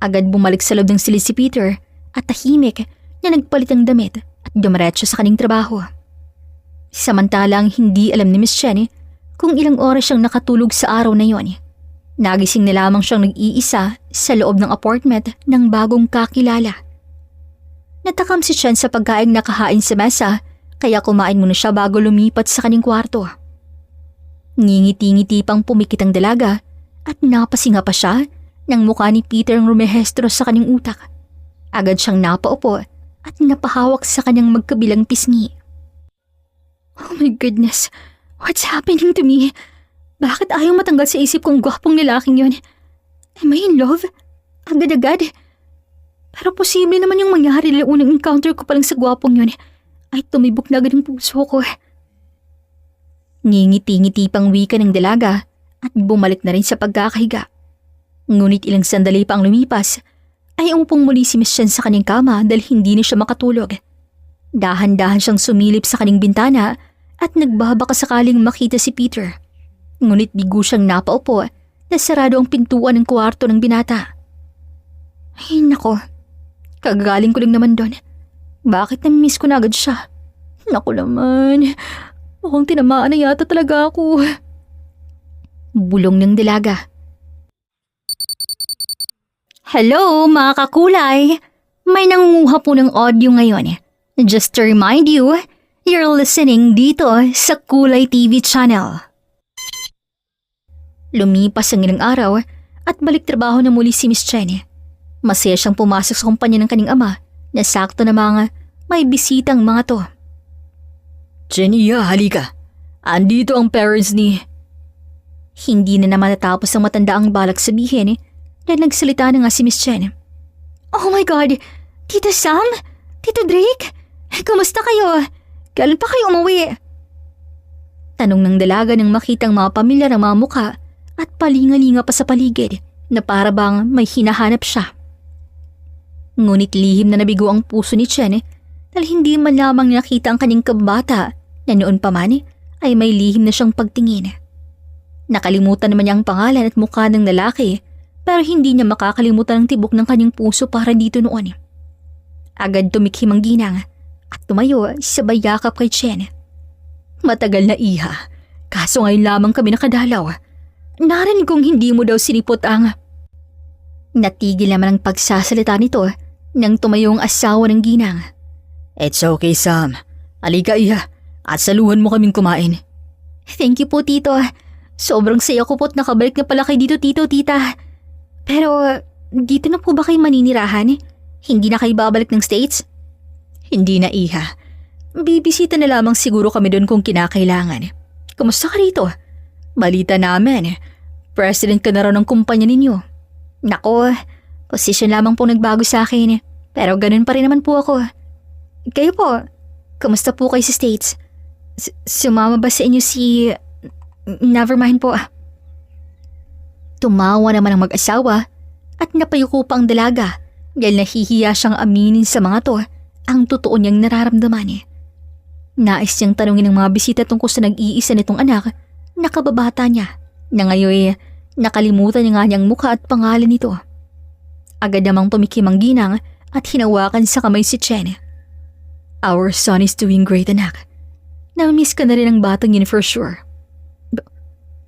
Agad bumalik sa loob ng silid si Peter at tahimik na nagpalit ang damit at dumiretso sa kanyang trabaho. Samantalang hindi alam ni Miss Chen kung ilang oras siyang nakatulog sa araw na yon. Nagising na lamang siyang nag-iisa sa loob ng apartment ng bagong kakilala. Natakam si Chen sa pagkaing nakahain sa mesa kaya kumain muna siya bago lumipat sa kanyang kwarto. Ngingiti-ngiti pang pumikit ang dalaga at napasinga pa siya nang mukha ni Peter ang rumehestro sa kanyang utak. Agad siyang napaupo at napahawak sa kanyang magkabilang pisngi. Oh my goodness, what's happening to me? Bakit ayaw matanggal sa isip kong gwapong lalaking yun? Am I in love? Agad-agad? Pero posible naman yung mangyari dahil unang encounter ko palang sa gwapong yun ay tumibok na agad ang puso ko. Ngingiti-ngiti pang wika ng dalaga at bumalik na rin sa pagkakahiga. Ngunit ilang sandali pa ang lumipas ay umpong muli si Miss Chen sa kanyang kama dahil hindi na siya makatulog. Dahan-dahan siyang sumilip sa kanyang bintana at nagbabaka sakaling makita si Peter. Ngunit bigo siyang napaupo na sarado ang pintuan ng kwarto ng binata. Ay nako, kagaling ko lang naman doon. Bakit na-miss ko na agad siya? Naku naman, mukhang tinamaan na yata talaga ako. Bulong ng dalaga. Hello mga kakulay! May nangunguha po ng audio ngayon. Just to remind you, you're listening dito sa Kulay TV channel. Lumipas ang ilang araw at balik trabaho na muli si Miss Chen. Masaya siyang pumasok sa kumpanya ng kanyang ama na sakto na mga may bisitang mga to. Chenia, halika. Andito ang parents ni... Hindi na naman natapos ang matanda ang balak sabihin dahil nagsalita na nga si Miss Chen. Oh my God! Tita Sam? Tito Drake? Kamusta kayo? Kailan pa kayo umuwi? Tanong ng dalaga nang makitang mga pamilyar ang mga mukha at palingalinga pa sa paligid na para bang may hinahanap siya. Ngunit lihim na nabigo ang puso ni Chen dahil hindi man lamang nakita ang kanyang kabata na noon pa man ay may lihim na siyang pagtingin. Nakalimutan naman niya ang pangalan at mukha ng lalaki pero hindi niya makakalimutan ang tibok ng kanyang puso para dito noon. Agad tumikhim ang ginang at tumayo sabay yakap kay Chen. Matagal na iha, kaso ngayon lamang kami nakadalaw. Narinig kong hindi mo daw sinipot ang... Natigil naman ang pagsasalita nito nang tumayo ang asawa ng ginang. It's okay, Sam. Halika, iha, at saluhan mo kaming kumain. Thank you po, Tito. Sobrang saya ko po't nakabalik na pala kayo dito, Tito, Tita. Pero, dito na po ba kayo maninirahan? Hindi na kayo babalik ng States? Hindi na, iha. Bibisita na lamang siguro kami doon kung kinakailangan. Kamusta ka rito? Balita namin, president ka na raw ng kumpanya ninyo. Nako, posisyon lamang po nagbago sa akin. Pero ganun pa rin naman po ako. Kayo po, kamusta po kayo sa States? Sumama ba sa inyo si... Nevermind po. Tumawa naman ang mag-asawa at napayuko pa ang dalaga dahil nahihiya siyang aminin sa mga to ang totoo niyang nararamdaman. Nais niyang tanungin ng mga bisita tungkol sa nag-iisa nitong anak na kababata niya na ngayon nakalimutan niya nga niyang mukha at pangalan nito. Agad namang tumikim ang ginang at hinawakan sa kamay si Chen. Our son is doing great, anak. Na-miss ka na rin ang batang yun for sure.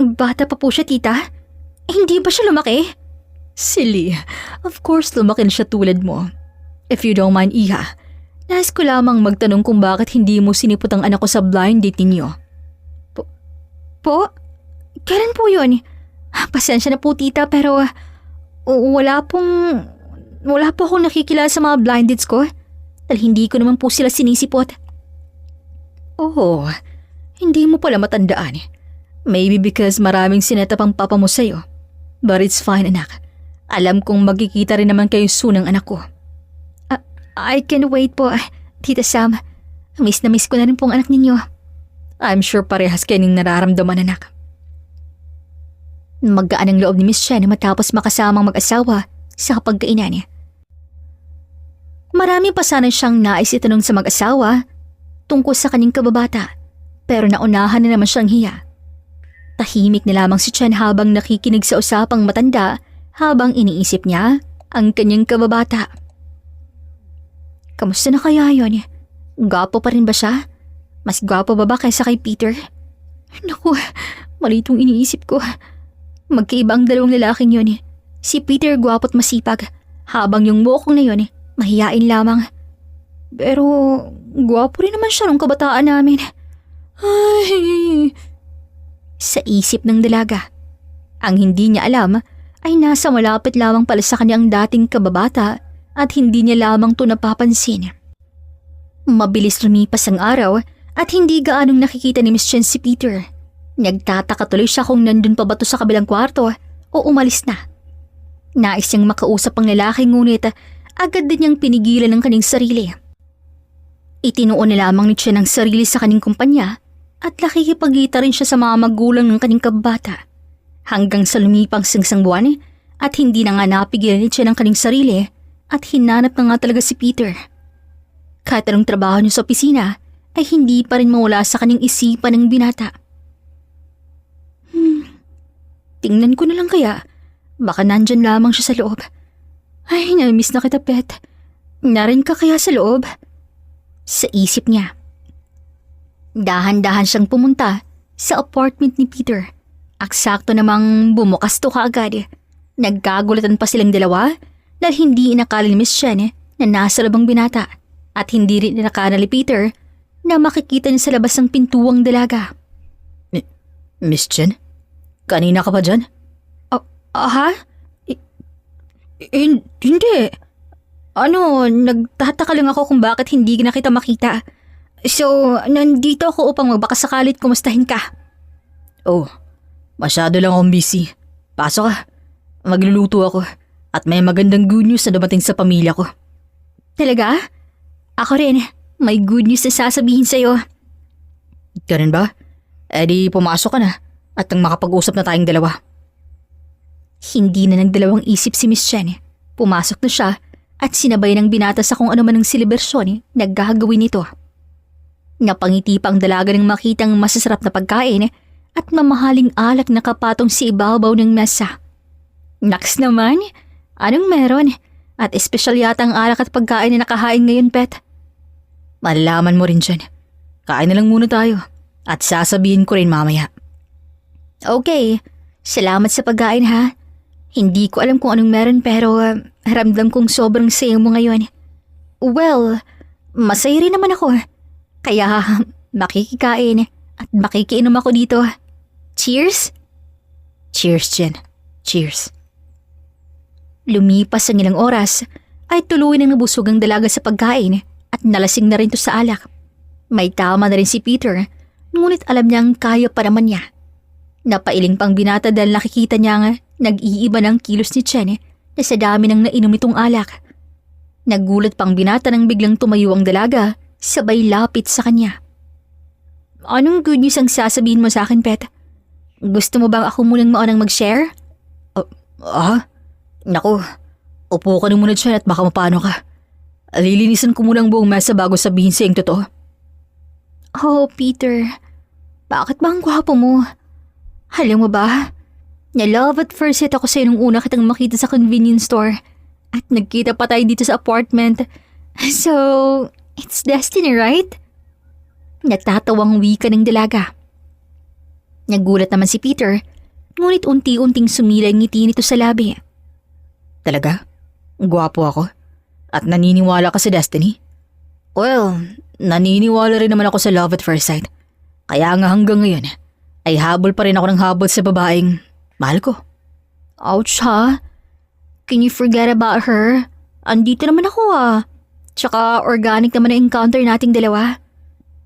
Bata pa po siya, tita? Hindi ba siya lumaki? Silly. Of course lumaki na siya tulad mo. If you don't mind, iha, nais ko lamang magtanong kung bakit hindi mo sinipot ang anak ko sa blind date ninyo. Po? Kailan po yun? Pasensya na po, tita, pero wala po akong nakikilala sa mga blind dates ko. Dahil hindi ko naman po sila sinisipot. Oh, hindi mo pala matandaan. Maybe because maraming sinetap ang papa mo sa'yo. But it's fine, anak. Alam kong magkikita rin naman kayo soon ng anak ko. I can wait po, Tita Sam. Miss na miss ko na rin pong anak ninyo. I'm sure parehas kayo ng nararamdaman, anak. Maggaan ang loob ni Miss Chen matapos makasamang mag-asawa sa pagkainan niya. Marami pa sana siyang nais itanong sa mag-asawa tungkol sa kanyang kababata pero naunahan na naman siyang hiya. Tahimik na lamang si Chen habang nakikinig sa usapang matanda habang iniisip niya ang kanyang kababata. Kamusta na kaya yun? Gwapo pa rin ba siya? Mas gwapo ba kaysa kay Peter? Naku, mali itong iniisip ko. Magkaiba ang dalawang lalaking yun. Si Peter gwapo't masipag habang yung mukong na yun mahiyain lamang. Pero gwapo rin naman siya nung kabataan namin. Ay... Sa isip ng dalaga. Ang hindi niya alam ay nasa malapit lamang pala sa kanyang dating kababata at hindi niya lamang to napapansin. Mabilis lumipas ang araw at hindi gaanong nakikita ni Miss Chen si Peter. Nagtataka tuloy siya kung nandun pa ba to sa kabilang kwarto o umalis na. Nais niyang makausap ang lalaki ngunit agad din niyang pinigilan ang kanyang sarili. Itinuon na lamang ni Chen ang sarili sa kanyang kumpanya at nakikipagkita rin siya sa mga magulang ng kanyang kabata. Hanggang sa lumipang isang buwan at hindi na nga napigilan ni Chen ang kanyang sarili at hinanap na nga talaga si Peter. Kahit anong trabaho niya sa opisina ay hindi pa rin mawala sa kanyang isipan ng binata. Tingnan ko na lang kaya. Baka nandyan lamang siya sa loob. Ay, namiss na kita, pet. Narin ka kaya sa loob? Sa isip niya. Dahan-dahan siyang pumunta sa apartment ni Peter. Aksakto namang bumukas to kaagad. Nagkagulatan pa silang dalawa dahil hindi inakala ni Miss Chen na nasa labang binata at hindi rin inakala ni Peter na makikita niya sa labas ng pintuang dalaga. Miss Chen? Kanina ka pa dyan? Ha? Hindi. Nagtataka lang ako kung bakit hindi na kita makita. So, nandito ako upang magbakasakalit kumustahin ka. Oh, masyado lang akong busy. Pasok ka. Magluluto ako at may magandang good news na dumating sa pamilya ko. Talaga? Ako rin. May good news na sasabihin sa'yo. Ganun ba? Eh di pumasok ka na at nang makapag-usap na tayong dalawa. Hindi na nagdalawang isip si Miss Chen. Pumasok na siya at sinabay ng binata sa kung ano man ang selebrasyon na gagawin nito. Napangiti pa ang dalaga ng makitang masasarap na pagkain at mamahaling alak na kapatong sa ibabaw ng mesa. Naks naman, anong meron? At espesyal yata ang alak at pagkain na nakahain ngayon, pet. Malalaman mo rin dyan. Kain na lang muna tayo at sasabihin ko rin mamaya. Okay, salamat sa pagkain ha. Hindi ko alam kung anong meron pero ramdam kong sobrang saya mo ngayon. Well, masaya rin naman ako. Kaya makikikain at makikiinom ako dito. Cheers? Cheers, Jen. Cheers. Lumipas ang ilang oras ay tuloy nang nabusog ang dalaga sa pagkain at nalasing na rin to sa alak. May tama na rin si Peter, ngunit alam niyang kaya pa naman niya. Napailing pang binata dahil nakikita niya nga nag-iiba ng kilos ni Chen na sa dami ng nainom itong alak. Nagulat pang binata nang biglang tumayo ang dalaga, sabay lapit sa kanya. Anong good news ang sasabihin mo sa akin, pet? Gusto mo bang ako munang maunang mag-share? Naku, upo ka na muna dyan at baka mapano ka. Lilinisan ko muna ang buong mesa bago sabihin sa iyong totoo. Oh, Peter. Bakit ba ang gwapo mo? Alam mo ba? Na-love at first sight ako sa'yo nung una kitang makita sa convenience store. At nagkita pa tayo dito sa apartment. So, it's destiny, right? Natatawang wika ng dalaga. Nagulat naman si Peter, ngunit unti-unting sumilay ang ngiti nito sa labi. Talaga? Gwapo ako? At naniniwala ka sa destiny? Well, naniniwala rin naman ako sa love at first sight. Kaya nga hanggang ngayon, ay habol pa rin ako ng habol sa babaeng mahal ko. Ouch ha? Can you forget about her? Andito naman ako Tsaka organic naman ang encounter nating dalawa.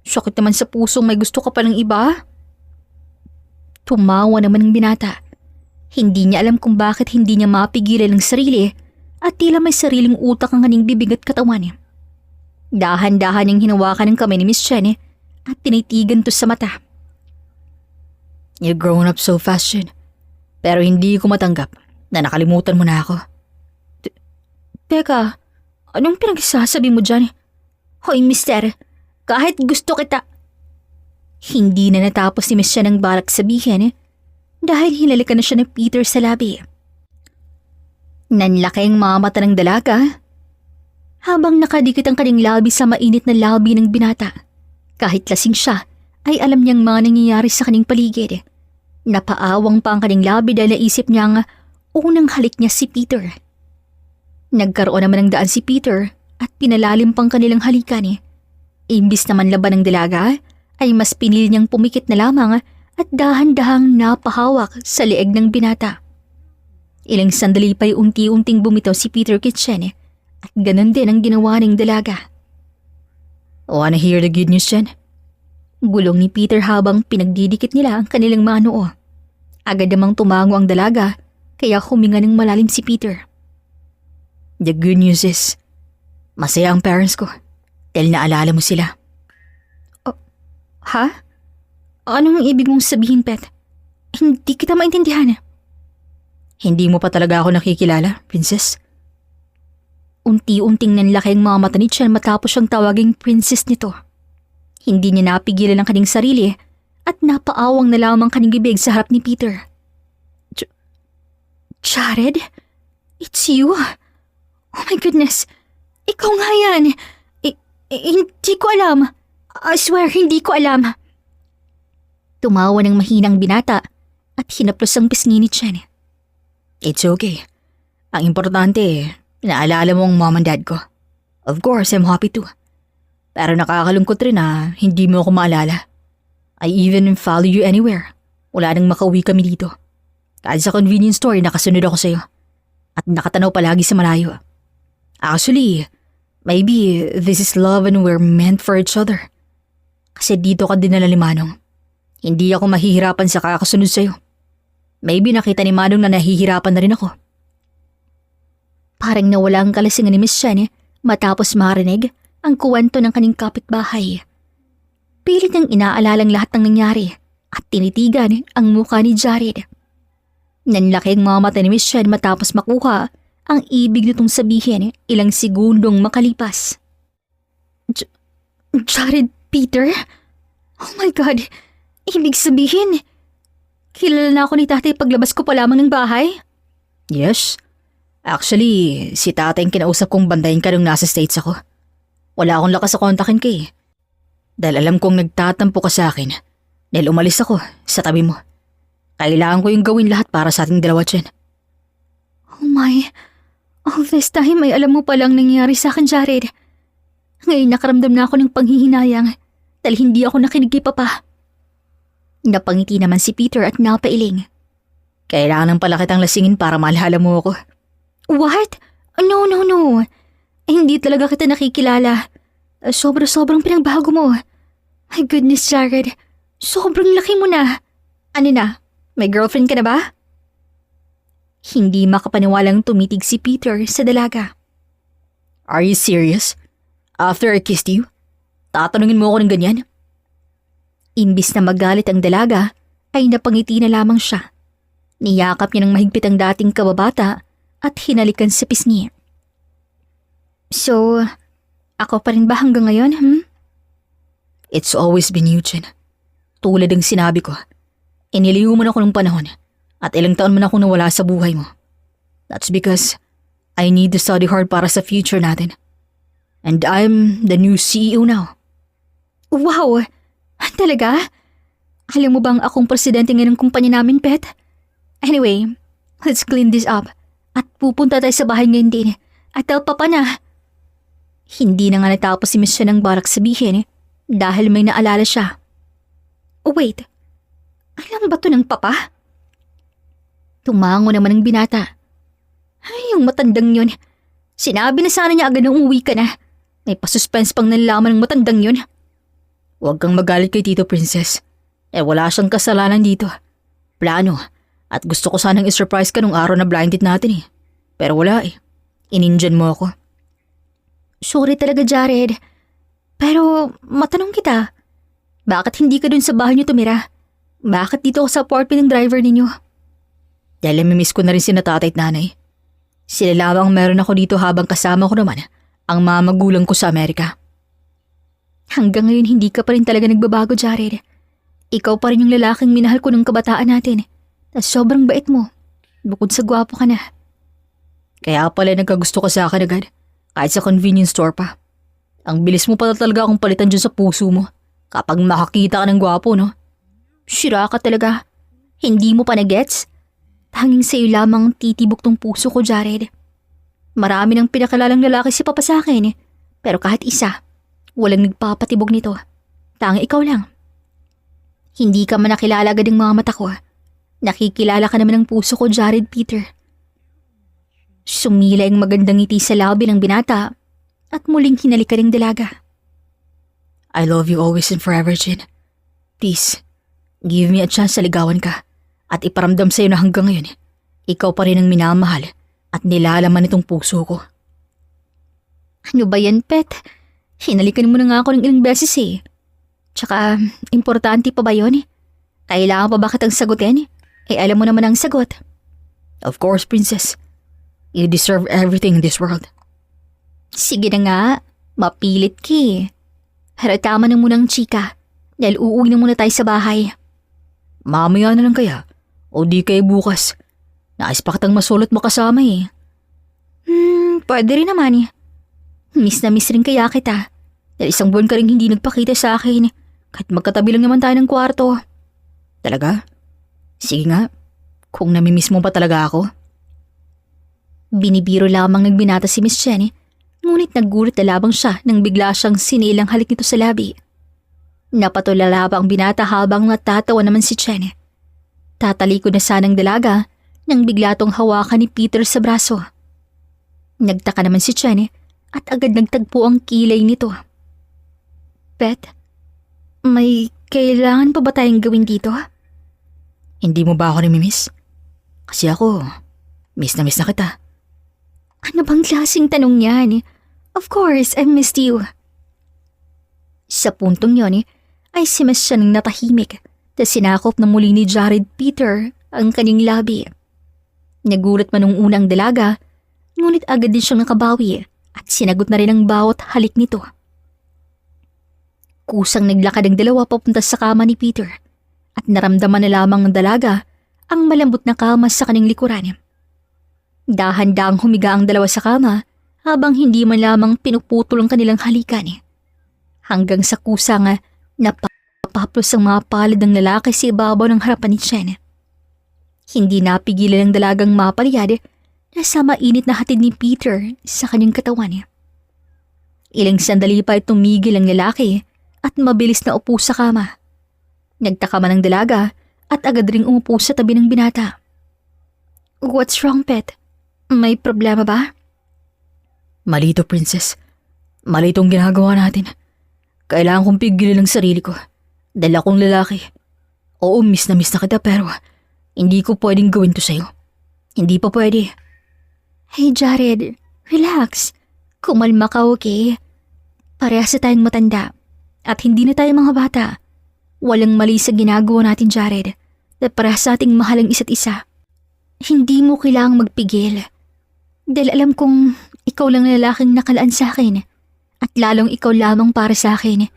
Sakit naman sa pusong may gusto ka pa ng iba. Tumawa naman ang binata. Hindi niya alam kung bakit hindi niya mapigilan ang sarili at tila may sariling utak ang kanyang bibig at katawan. Dahan-dahan niyang hinawakan ng kamay ni Miss Chen at tinitigan to sa mata. You've grown up so fast, Jen. Pero hindi ko matanggap na nakalimutan mo na ako. Teka, anong pinagsasabi mo dyan? Hoy, mister, kahit gusto kita. Hindi na natapos ni Miss Chen ang balak sabihin dahil hinalikan na siya ni Peter sa labi. Nanlaki ang mga mata ng dalaga habang nakadikit ang kanyang labi sa mainit na labi ng binata. Kahit lasing siya, ay alam niyang mga nangyayari sa kanyang paligid. Napaawang pa ang kanyang labi dahil naisip niyang unang halik niya si Peter. Nagkaroon naman ng daan si Peter at pinalalim pang kanilang halikan. Imbis naman laban ng dalaga, ay mas pinili niyang pumikit na lamang at dahan-dahang napahawak sa leeg ng binata. Ilang sandali pa'y unti-unting bumitaw si Peter kay Chen At ganun din ang ginawa ng dalaga. Wanna hear the good news, Jen? Bulong ni Peter habang pinagdidikit nila ang kanilang mga noo. Agad namang tumango ang dalaga kaya huminga ng malalim si Peter. The good news is, masaya ang parents ko dahil naalala mo sila. Ha? Anong ibig mong sabihin, Pet? Hindi kita maintindihan. Hindi mo pa talaga ako nakikilala, Princess? Unti-unting nanlaki ang mga mata ni Chen matapos siyang tawaging princess nito. Hindi niya napigilan ang kanyang sarili at napaawang na lamang kanyang bibig sa harap ni Peter. Jared? It's you? Oh my goodness! Ikaw nga yan! Hindi ko alam. I swear, hindi ko alam. Tumawa ng mahinang binata at hinaplos ang pisngi ni Chen. It's okay. Ang importante, naalala mo ang mom and dad ko. Of course, I'm happy too. Pero nakakalungkot rin na hindi mo ako maalala. I even follow you anywhere. Wala nang makauwi kami dito. Kahit sa convenience store, nakasunod ako sa'yo. At nakatanaw palagi sa malayo. Actually, maybe this is love and we're meant for each other. Kasi dito ka dinala ni Manong. Hindi ako mahihirapan sa kakasunod sa'yo. Maybe nakita ni Manong na nahihirapan na rin ako. Parang nawala ang kalasingan ni Miss Chen matapos marinig ang kuwento ng kanyang kapitbahay. Pilit niyang inaalalang lahat ng nangyari at tinitigan ang mukha ni Jared. Nanlaki ang mga mata ni Miss Chen matapos makuha ang ibig nitong sabihin ilang segundong makalipas. Jared Peter? Oh my God! Ibig sabihin, kilala na ako ni tatay paglabas ko pa lamang ng bahay? Yes. Actually, si tatay ang kinausap kong bandayin ka nung nasa States ako. Wala akong lakas sa kontakin ka eh. Dahil alam kong nagtatampo ka sa akin. Dahil umalis ako sa tabi mo. Kailangan ko yung gawin lahat para sa ating dalawa, Chen. Oh my, all this time ay alam mo palang nangyari sa akin, Jared. Ngayon nakaramdam na ako ng panghihinayang dahil hindi ako nakinig kay Papa. Napangiti naman si Peter at napailing. Kailangan ng pala kitang lasingin para maalala mo ako. What? No. Hindi talaga kita nakikilala. Sobrang pinagbago mo. My goodness, Jared. Sobrang laki mo na. Ano na? May girlfriend ka na ba? Hindi makapaniwalang tumitig si Peter sa dalaga. Are you serious? After I kissed you? Tatanungin mo ako ng ganyan? Imbis na magalit ang dalaga, ay napangiti na lamang siya. Niyakap niya ng mahigpit ang dating kababata at hinalikan sa pisngi. So, ako pa rin ba hanggang ngayon, It's always been you, Chen. Tulad ng sinabi ko, iniliw mo na ako ng panahon at ilang taon mo na akong nawala sa buhay mo. That's because I need to study hard para sa future natin. And I'm the new CEO now. Wow! Talaga? Alam mo bang akong presidente ngayon ng kumpanya namin, Pet? Anyway, let's clean this up. At pupunta tayo sa bahay ngayon din. At tell Papa na. Hindi na nga natapos si Miss siya ng barak sabihin dahil may naalala siya. Oh wait, alam ba to ng Papa? Tumango naman ang binata. Ay, yung matandang yun. Sinabi na sana niya agad na umuwi ka na. May pasuspense pang nalaman ng matandang yun. Huwag kang magalit kay Tito Princess. Wala siyang kasalanan dito. Plano. At gusto ko sanang isurprise ka nung araw na blind date natin eh. Pero wala eh. Inindyan mo ako. Sorry talaga, Jared. Pero matanong kita. Bakit hindi ka dun sa bahay niyo tumira? Bakit dito ako sa apartment ng driver ninyo? Dahil namimiss ko na rin sina tatay at nanay. Sila lamang meron ako dito habang kasama ko naman ang mga magulang ko sa Amerika. Hanggang ngayon hindi ka pa rin talaga nagbabago, Jared. Ikaw pa rin yung lalaking minahal ko nung kabataan natin. At sobrang bait mo. Bukod sa gwapo ka na. Kaya pala nagkagusto ka sa akin agad. Kahit sa convenience store pa. Ang bilis mo pala talaga akong palitan dyan sa puso mo. Kapag makakita ka ng gwapo, no? Sira ka talaga. Hindi mo pa na-gets? Tanging sa'yo lamang titibok tong puso ko, Jared. Marami nang pinakalalang lalaki si Papa sa akin. Pero kahit isa, walang nagpapatibok nito. Tanging ikaw lang. Hindi ka man nakilala agad ng mga mata ko. Nakikilala ka naman ng puso ko, Jared Peter. Sumila ang magandang ngiti sa labi ng binata at muling hinalikan ng dalaga. I love you always and forever, Jin. Please, give me a chance na ligawan ka at iparamdam sa'yo na hanggang ngayon, ikaw pa rin ang minamahal at nilalaman nitong puso ko. Ano ba yan, Pet? Hinalikan mo na nga ako ng ilang beses eh. Tsaka, importante pa ba yun? Kailangan pa ba kitang sagutin? Eh, alam mo naman ang sagot. Of course, Princess. You deserve everything in this world. Sige na nga, mapilit ki. Haratama na munang chika, dahil uuwi na muna tayo sa bahay. Mamaya na lang kaya, o di kaya bukas. Nais pa kitang masulot makasama eh. Pwede rin naman eh. Miss na miss rin kaya kita. Dahil isang buwan ka rin hindi nagpakita sa akin. Kahit magkatabi lang naman tayo ng kwarto. Talaga? Sige nga, kung namimiss mo pa talaga ako. Binibiro lamang nagbinata si Miss Jenny, ngunit naggulat na labang siya nang bigla siyang sinilang halik nito sa labi. Napatulala pa ang binata habang natatawa naman si Jenny. Tatalikod na sanang dalaga nang bigla tong hawakan ni Peter sa braso. Nagtaka naman si Jenny at agad nagtagpo ang kilay nito. Pet, may kailangan pa ba tayong gawin dito? Hindi mo ba ako namimiss? Kasi ako, miss na kita. Ano bang klaseng tanong yan? Of course, I missed you. Sa puntong yon ay simas siya ng natahimik na sinakop na muli ni Jared Peter ang kanyang labi. Nagulat man nung unang dalaga, ngunit agad din siyang nakabawi at sinagot na rin ang bawat halik nito. Kusang naglakad ang dalawa papunta sa kama ni Peter at naramdaman na lamang ng dalaga ang malambot na kama sa kanyang likuran. Dahan-dahang humiga ang dalawa sa kama habang hindi man lamang pinuputol ang kanilang halikan. Hanggang sa kusang napapaplos ang mga palad ng lalaki sa ibabaw ng harapan ni Chen. Hindi napigilan ng dalagang mapaliyad na sa mainit na hatid ni Peter sa kanyang katawan. Ilang sandali pa ay tumigil ang lalaki at mabilis na upo sa kama. Nagtaka man ang dalaga at agad ring umupo sa tabi ng binata. What's wrong, Pet? May problema ba? Malito, Princess. Malitong ginagawa natin. Kailangan kong pigilan ang sarili ko. Dahil akong lalaki. Oo, miss na kita pero hindi ko pwedeng gawin to sa'yo. Hindi pa pwede. Hey Jared, relax. Kumalma ka, okay? Parehas na tayong matanda at hindi na tayo mga bata. Walang mali sa ginagawa natin, Jared. At parehas nating mahal ang isa't isa. Hindi mo kailangang magpigil. Dahil alam kong ikaw lang lalaking nakalaan sa akin at lalong ikaw lamang para sa akin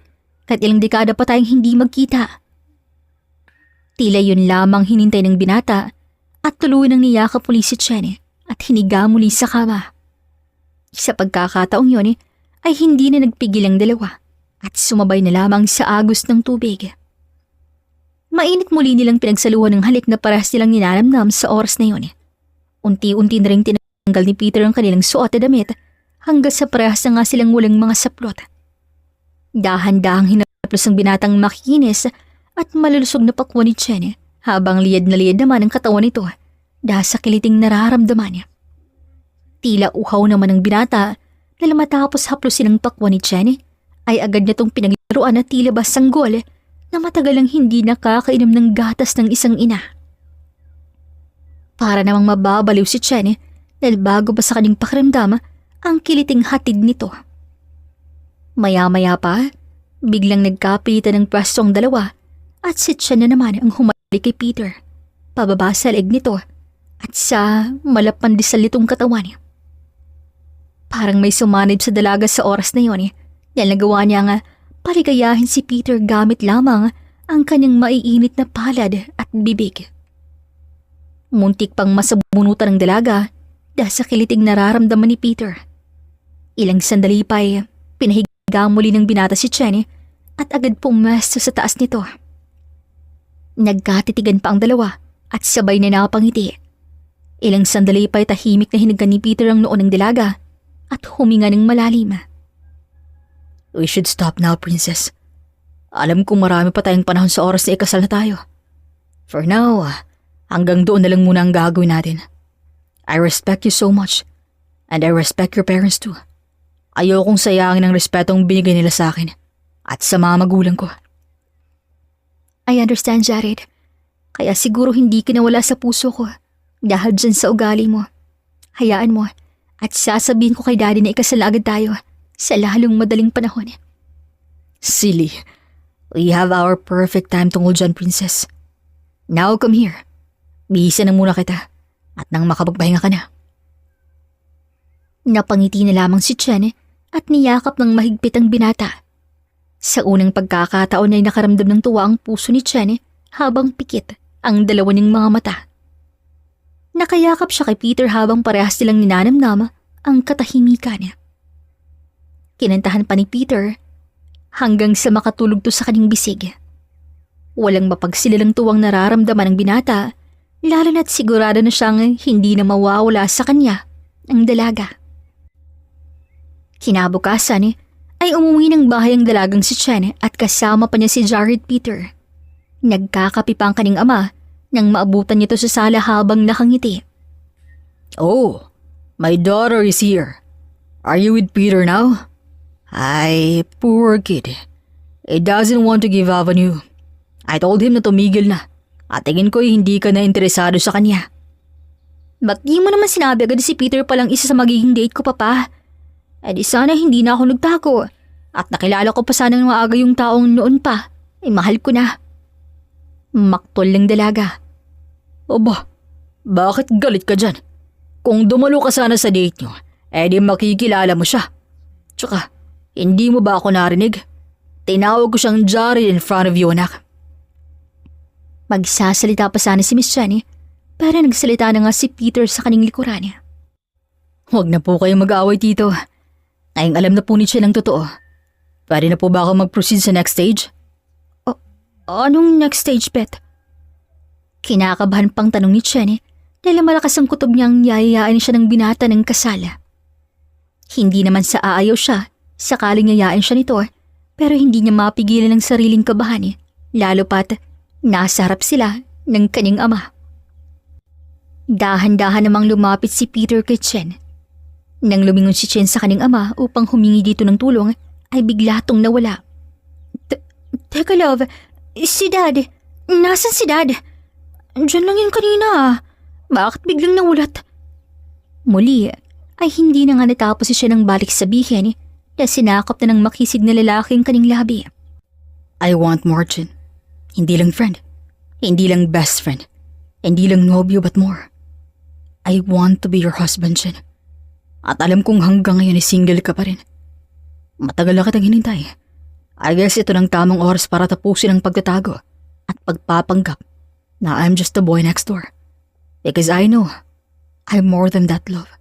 kahit ilang dekada pa tayong hindi magkita. Tila yun lamang hinintay ng binata at tuloy nang niyakap muli si Chen at hiniga muli sa kama. Sa pagkakataong yun ay hindi na nagpigil ang dalawa at sumabay na lamang sa agos ng tubig. Mainit muli nilang pinagsaluhan ng halik na parehas nilang ninanamnam sa oras na yun. Unti-unti na rin tinanggal ni Peter ang kanilang suot na damit hanggang sa parehas na nga silang walang mga saplot. Dahan-dahang hinaplos ang binatang makinis at malulusog na pakwan ni Chen habang liyad na liyad naman ang katawan nito dahil sa kiliting nararamdaman niya. Tila uhaw naman ang binata na matapos haplosin ang pakwan ni Chen ay agad na itong pinaglaruan na tila ba sanggol na matagal ang hindi nakakainom ng gatas ng isang ina. Para namang mababaliw si Chen dahil bago pa sa kanyang pakiramdam ang kiliting hatid nito. Maya-maya pa, biglang nagkapilitan ng pwesto ang dalawa at si Chen na naman ang humalik kay Peter, pababa sa leeg nito at sa malapandisal nitong katawan. Parang may sumanib sa dalaga sa oras na yon dahil nagawa niya nga paligayahin si Peter gamit lamang ang kanyang maiinit na palad at bibig. Muntik pang masabunutan ng dalaga dahil sa kiliting nararamdaman ni Peter. Ilang sandali pa ay pinahiga muli ng binata si Chen at agad pumesto sa taas nito. Nagkatitigan pa ang dalawa at sabay na nakapangiti. Ilang sandali pa ay tahimik na hinigan ni Peter ang noon ng dalaga at huminga ng malalim. We should stop now, Princess. Alam kong marami pa tayong panahon sa oras na ikasal na tayo. For now, hanggang doon na lang muna ang gagawin natin. I respect you so much And I respect your parents too. Ayokong sayangin ang respetong binigay nila sa akin at sa mga magulang ko. I understand, Jared. Kaya siguro hindi ka nawala sa puso ko dahil dyan sa ugali mo. Hayaan mo at sasabihin ko kay Daddy na ikasal agad tayo sa lalong madaling panahon. Silly. We have our perfect time tungkol dyan, princess. Now come here. Bihisa na muna kita at nang makapagpahinga ka na. Napangiti na lamang si Chen at niyakap ng mahigpit ang binata. Sa unang pagkakataon ay nakaramdam ng tuwa ang puso ni Chen habang pikit ang dalawa niyang mga mata. Nakayakap siya kay Peter habang parehas nilang ninanamnam ang katahimikan. Kinantahan pa ni Peter hanggang sa makatulog to sa kanyang bisig. Walang mapagsilalang tuwang nararamdaman ng binata, lalo na't sigurado na siyang hindi na mawawala sa kanya ang dalaga. Kinabukasan ay umuwi ng bahay ang dalagang si Chen at kasama pa niya si Jared Peter. Nagkakape pa ang kanyang ama nang maabutan niya to sa sala habang nakangiti. Oh, my daughter is here. Are you with Peter now? Ay, poor kid. He doesn't want to give up on you. I told him na tumigil na at tingin ko hindi ka na interesado sa kanya. Ba't di mo naman sinabi agad si Peter palang isa sa magiging date ko, Papa? Eh di sana hindi na ako nagtago at nakilala ko pa sana ng maaga yung taong noon pa. Ay mahal ko na. Maktol lang dalaga. Aba, bakit galit ka dyan? Kung dumalo ka sana sa date nyo, di makikilala mo siya. Tsaka, hindi mo ba ako narinig? Tinawag ko siyang Jared in front of you, anak. Magsasalita pa sana si Miss Jenny, pero nagsalita na nga si Peter sa kanyang likuran. Huwag na po kayong mag-away, tito. Ngayong alam na po ni Chen ang totoo. Pwede na po ba ako mag-proceed sa next stage? Anong next stage, Pet? Kinakabahan pang tanong ni Chen dahil malakas ang kutob niyang yayayain siya ng binata ng kasala. Hindi naman sa aayaw siya, sakaling yayain siya nito, pero hindi niya mapigilan ang sariling kabahan, lalo pat nasa harap sila ng kanyang ama. Dahan-dahan namang lumapit si Peter kay Chen. Nang lumingon si Chen sa kanyang ama upang humingi dito ng tulong, ay bigla tong nawala. Teka love, si Dad, nasan si Dad? Diyan lang yun kanina. Bakit biglang nawulat? Muli ay hindi na nga natapos siya ng balik sabihin na sinakop na ng makisig na lalaking kanyang labi. I want more, Chen. Hindi lang friend. Hindi lang best friend. Hindi lang nobyo but more. I want to be your husband, Chen. At alam kong hanggang ngayon ay single ka pa rin. Matagal na kitang hinintay. I guess ito ng tamang oras para tapusin ang pagtatago at pagpapanggap na I'm just a boy next door. Because I know I'm more than that, love.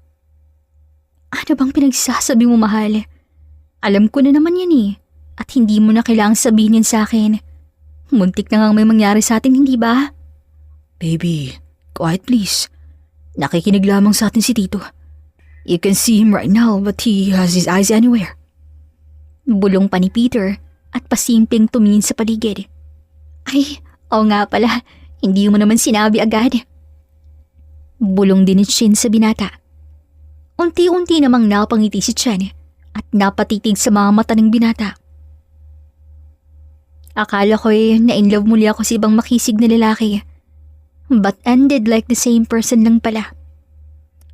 Ano bang pinagsasabi mo, mahal? Alam ko na naman yan at hindi mo na kailangang sabihin yan sa akin. Muntik na ngang may mangyari sa atin, hindi ba? Baby, quiet please. Nakikinig lamang sa atin si Tito. You can see him right now but he has his eyes anywhere. Bulong pa ni Peter at pasimpleng tumingin sa paligid. Ay, oo nga pala, hindi mo naman sinabi agad. Bulong din ni Chen sa binata. Unti-unti namang napangiti si Chen at napatitig sa mga mata ng binata. Akala ko'y na-inlove muli ako sa ibang makisig na lalaki. But ended like the same person lang pala.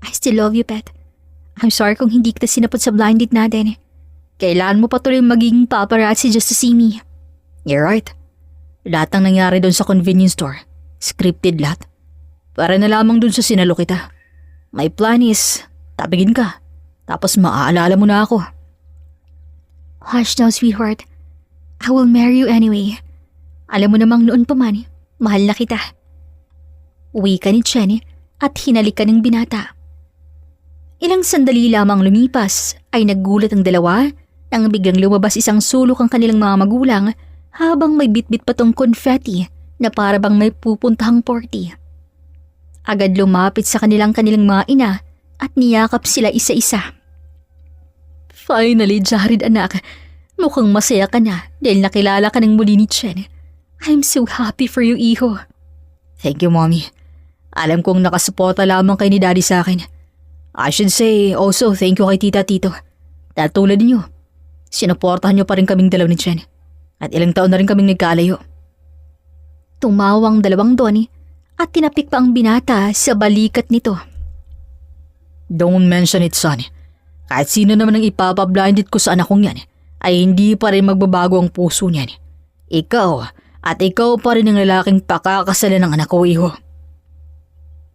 I still love you, Pet. I'm sorry kung hindi kita sinapot sa blind date natin. Kailangan mo patuloy magiging paparazzi just to see me. You're right. Lahat ng nangyari doon sa convenience store, scripted lahat. Para na lamang doon sa sinalo kita. My plan is, tabigin ka. Tapos maaalala mo na ako. Hush now, sweetheart. I will marry you anyway. Alam mo namang noon pa man, mahal na kita. Uwi ka ni Chen at hinalikan ng binata. Ilang sandali lamang lumipas ay naggulat ang dalawa nang biglang lumabas isang sulok ang kanilang mga magulang habang may bitbit pa tong confetti na para bang may pupuntahang party. Agad lumapit sa kanilang mga ina at niyakap sila isa-isa. Finally, Jared anak, mukhang masaya ka na dahil nakilala ka ng muli ni Chen. I'm so happy for you, iho. Thank you, Mommy. Alam kong nakasuporta lamang kay ni Daddy sa akin. I should say also thank you kay tita at tito. Dahil tulad ninyo, sinuportahan niyo pa rin kaming dalaw ni Chen. At ilang taon na rin kaming nagkalayo. Tumawang dalawang Donnie at tinapik pa ang binata sa balikat nito. Don't mention it, son. Kahit sino naman ang ipapablinded ko sa anak kong yan, ay hindi pa rin magbabago ang puso niyan. Ikaw at ikaw pa rin ang lalaking pakakasalan ng anak ko, iho.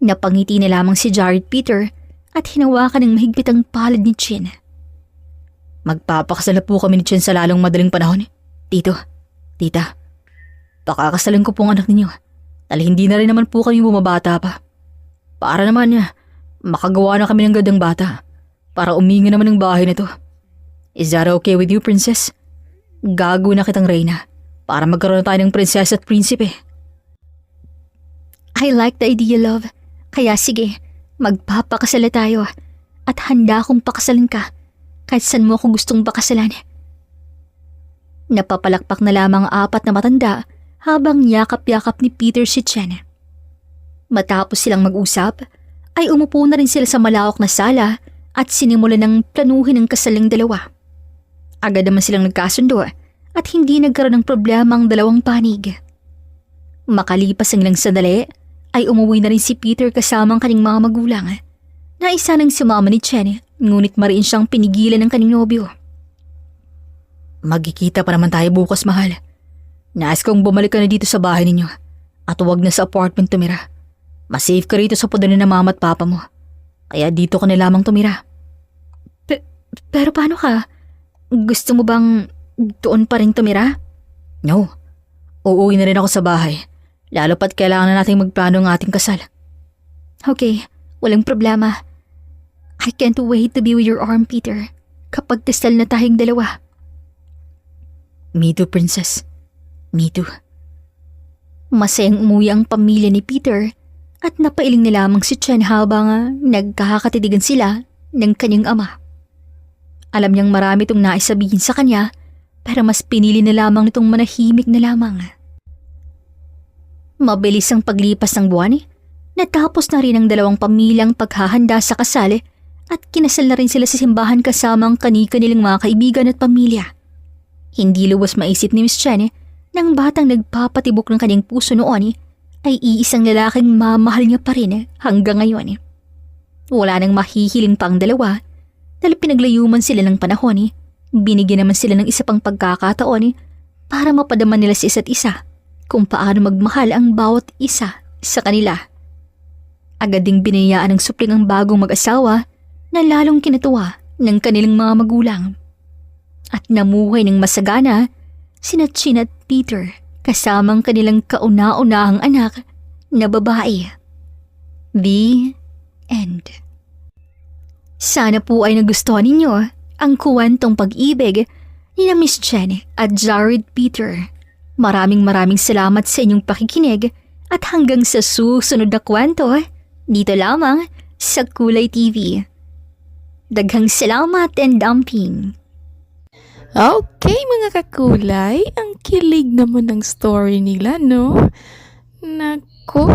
Napangiti na lamang si Jared Peter at hinawakan ng mahigpit ang palad ni Chin. Magpapakasal na po kami ni Chen sa lalong madaling panahon. Tito, tita, pakakasalan ko po ang anak ninyo. Dahil hindi na rin naman po kami bumabata pa. Para naman makagawa na kami ng gandang bata. Para uminga naman ng bahay na to. Is that okay with you, princess? Gago na kitang reyna. Para magkaroon tayo ng prinsesa at prinsipe. I like the idea, love. Kaya sige, magpapakasal na tayo. At handa akong pakasalan ka. Kahit saan mo ako gustong pakasalan. Napapalakpak na lamang ang apat na matanda habang yakap-yakap ni Peter si Chen. Matapos silang mag-usap, ay umupo na rin sila sa malawak na sala at sinimulan ng planuhin ang kasal ng dalawa. Agad naman silang nagkasundo at hindi nagkaroon ng problema ang dalawang panig. Makalipas ang ilang sandali, ay umuwi na rin si Peter kasama ang kanyang mga magulang. Naisa nang sumama ni Chen, ngunit mariin siyang pinigilan ng kanyang nobyo. Magkikita pa naman tayo bukas, mahal. Nais kong bumalik ka na dito sa bahay ninyo at huwag na sa apartment tumira. Mas safe ka rito sa pudanan ng mama at papa mo. Kaya dito ka na lamang tumira. Pero paano ka? Gusto mo bang doon pa rin tumira? No. Uuwi na rin ako sa bahay. Lalo pat kailangan na nating magplano ng ating kasal. Okay, walang problema. I can't wait to be with your arm, Peter. Kapag kasal na tayong dalawa. Me too, princess. Me too. Masayang umuwi ang pamilya ni Peter at napailing na lamang si Chen habang nagkakatitigan sila ng kanyang ama. Alam niyang marami itong nais sabihin sa kanya pero mas pinili na lamang nitong manahimik na lamang. Mabilis ang paglipas ng buwan, natapos na rin ang dalawang pamilyang paghahanda sa kasal at kinasal na rin sila sa simbahan kasama ang kani-kanilang mga kaibigan at pamilya. Hindi luwas maisip ni Miss Chen nang batang nagpapatibok ng kanyang puso noon ay iisang lalaking mamahal niya pa rin hanggang ngayon. Wala nang mahihiling pa ang dalawa dahil pinaglayuman sila ng panahon. Binigyan naman sila ng isa pang pagkakataon para mapadaman nila sa isa't isa kung paano magmahal ang bawat isa sa kanila. Agad ding binayaan ng supling ang bagong mag-asawa na lalong kinatuwa ng kanilang mga magulang. At namuhay ng masagana sina Chin at Peter kasamang kanilang kauna-unahang anak na babae. The end. Sana po ay nagustuhan ninyo ang kwentong pag-ibig ni Miss Chen at Jared Peter. Maraming salamat sa inyong pakikinig at hanggang sa susunod na kwento dito lamang sa Kulay TV. Daghang salamat and dumping. Okay mga kakulay, ang kilig naman ng story nila, no? Nako,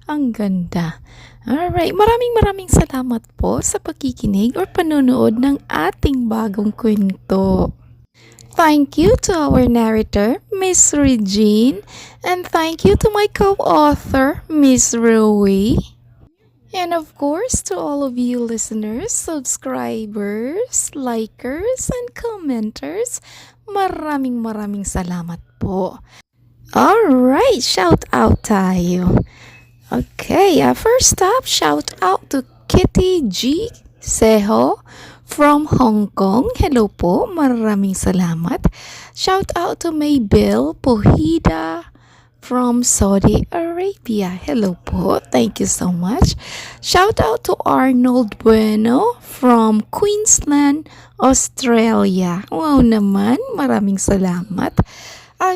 ang ganda. Alright, maraming salamat po sa pagkikinig or panonood ng ating bagong kwento. Thank you to our narrator, Miss Regine, and thank you to my co-author, Miss Rowie. And of course, to all of you listeners, subscribers, likers, and commenters, maraming salamat po. Alright, shout out tayo. Okay, first up, shout out to Kitty G. Seho from Hong Kong. Hello po, maraming salamat. Shout out to Maybell Pohida from Saudi Arabia. Hello po. Thank you so much. Shout out to Arnold Bueno from Queensland, Australia. Wow naman. Maraming salamat.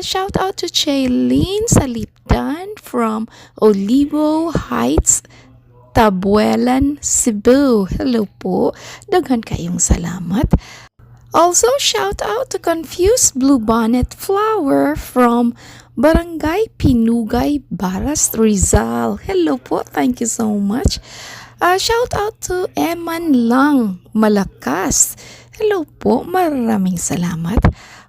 Shout out to Chaylene Salipdan from Olivo Heights, Tabuelan, Cebu. Hello po. Daghan kayong salamat. Also, shout out to Confused Bluebonnet Flower from Barangay Pinugay, Baras, Rizal. Hello po. Thank you so much. Shout out to Eman Lang Malakas. Hello po, maraming salamat.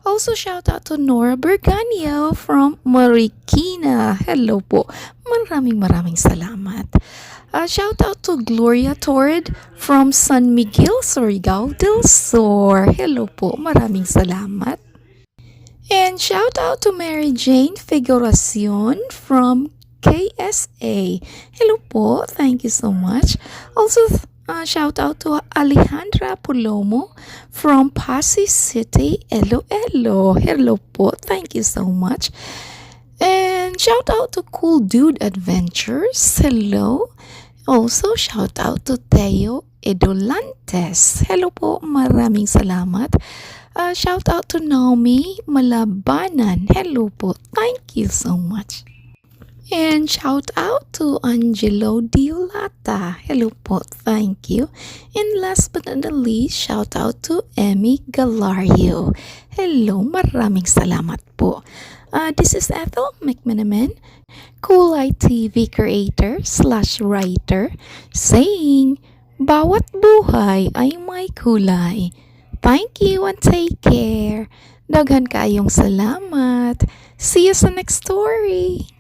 Also shout out to Nora Berganio from Marikina. Hello po, maraming salamat. Shout out to Gloria Torred from San Miguel, Surigao del Sur. Hello po, maraming salamat. And shout out to Mary Jane Figuracion from KSA. Hello po, thank you so much. Also, shout out to Alejandra Pulomo from Pasay City, Iloilo. Hello po, thank you so much. And shout out to Cool Dude Adventures. Hello. Also, shout out to Teo Edolantes. Hello po, maraming salamat. Shout out to Naomi Malabanan. Hello po, thank you so much. And shout out to Angelo Diolata. Hello po, thank you. And last but not the least, shout out to Emmy Galario. Hello, maraming salamat po. This is Ethel McManaman, Cool TV creator/writer, saying, bawat buhay ay may kulay. Thank you and take care. Daghan kayong salamat. See you sa next story.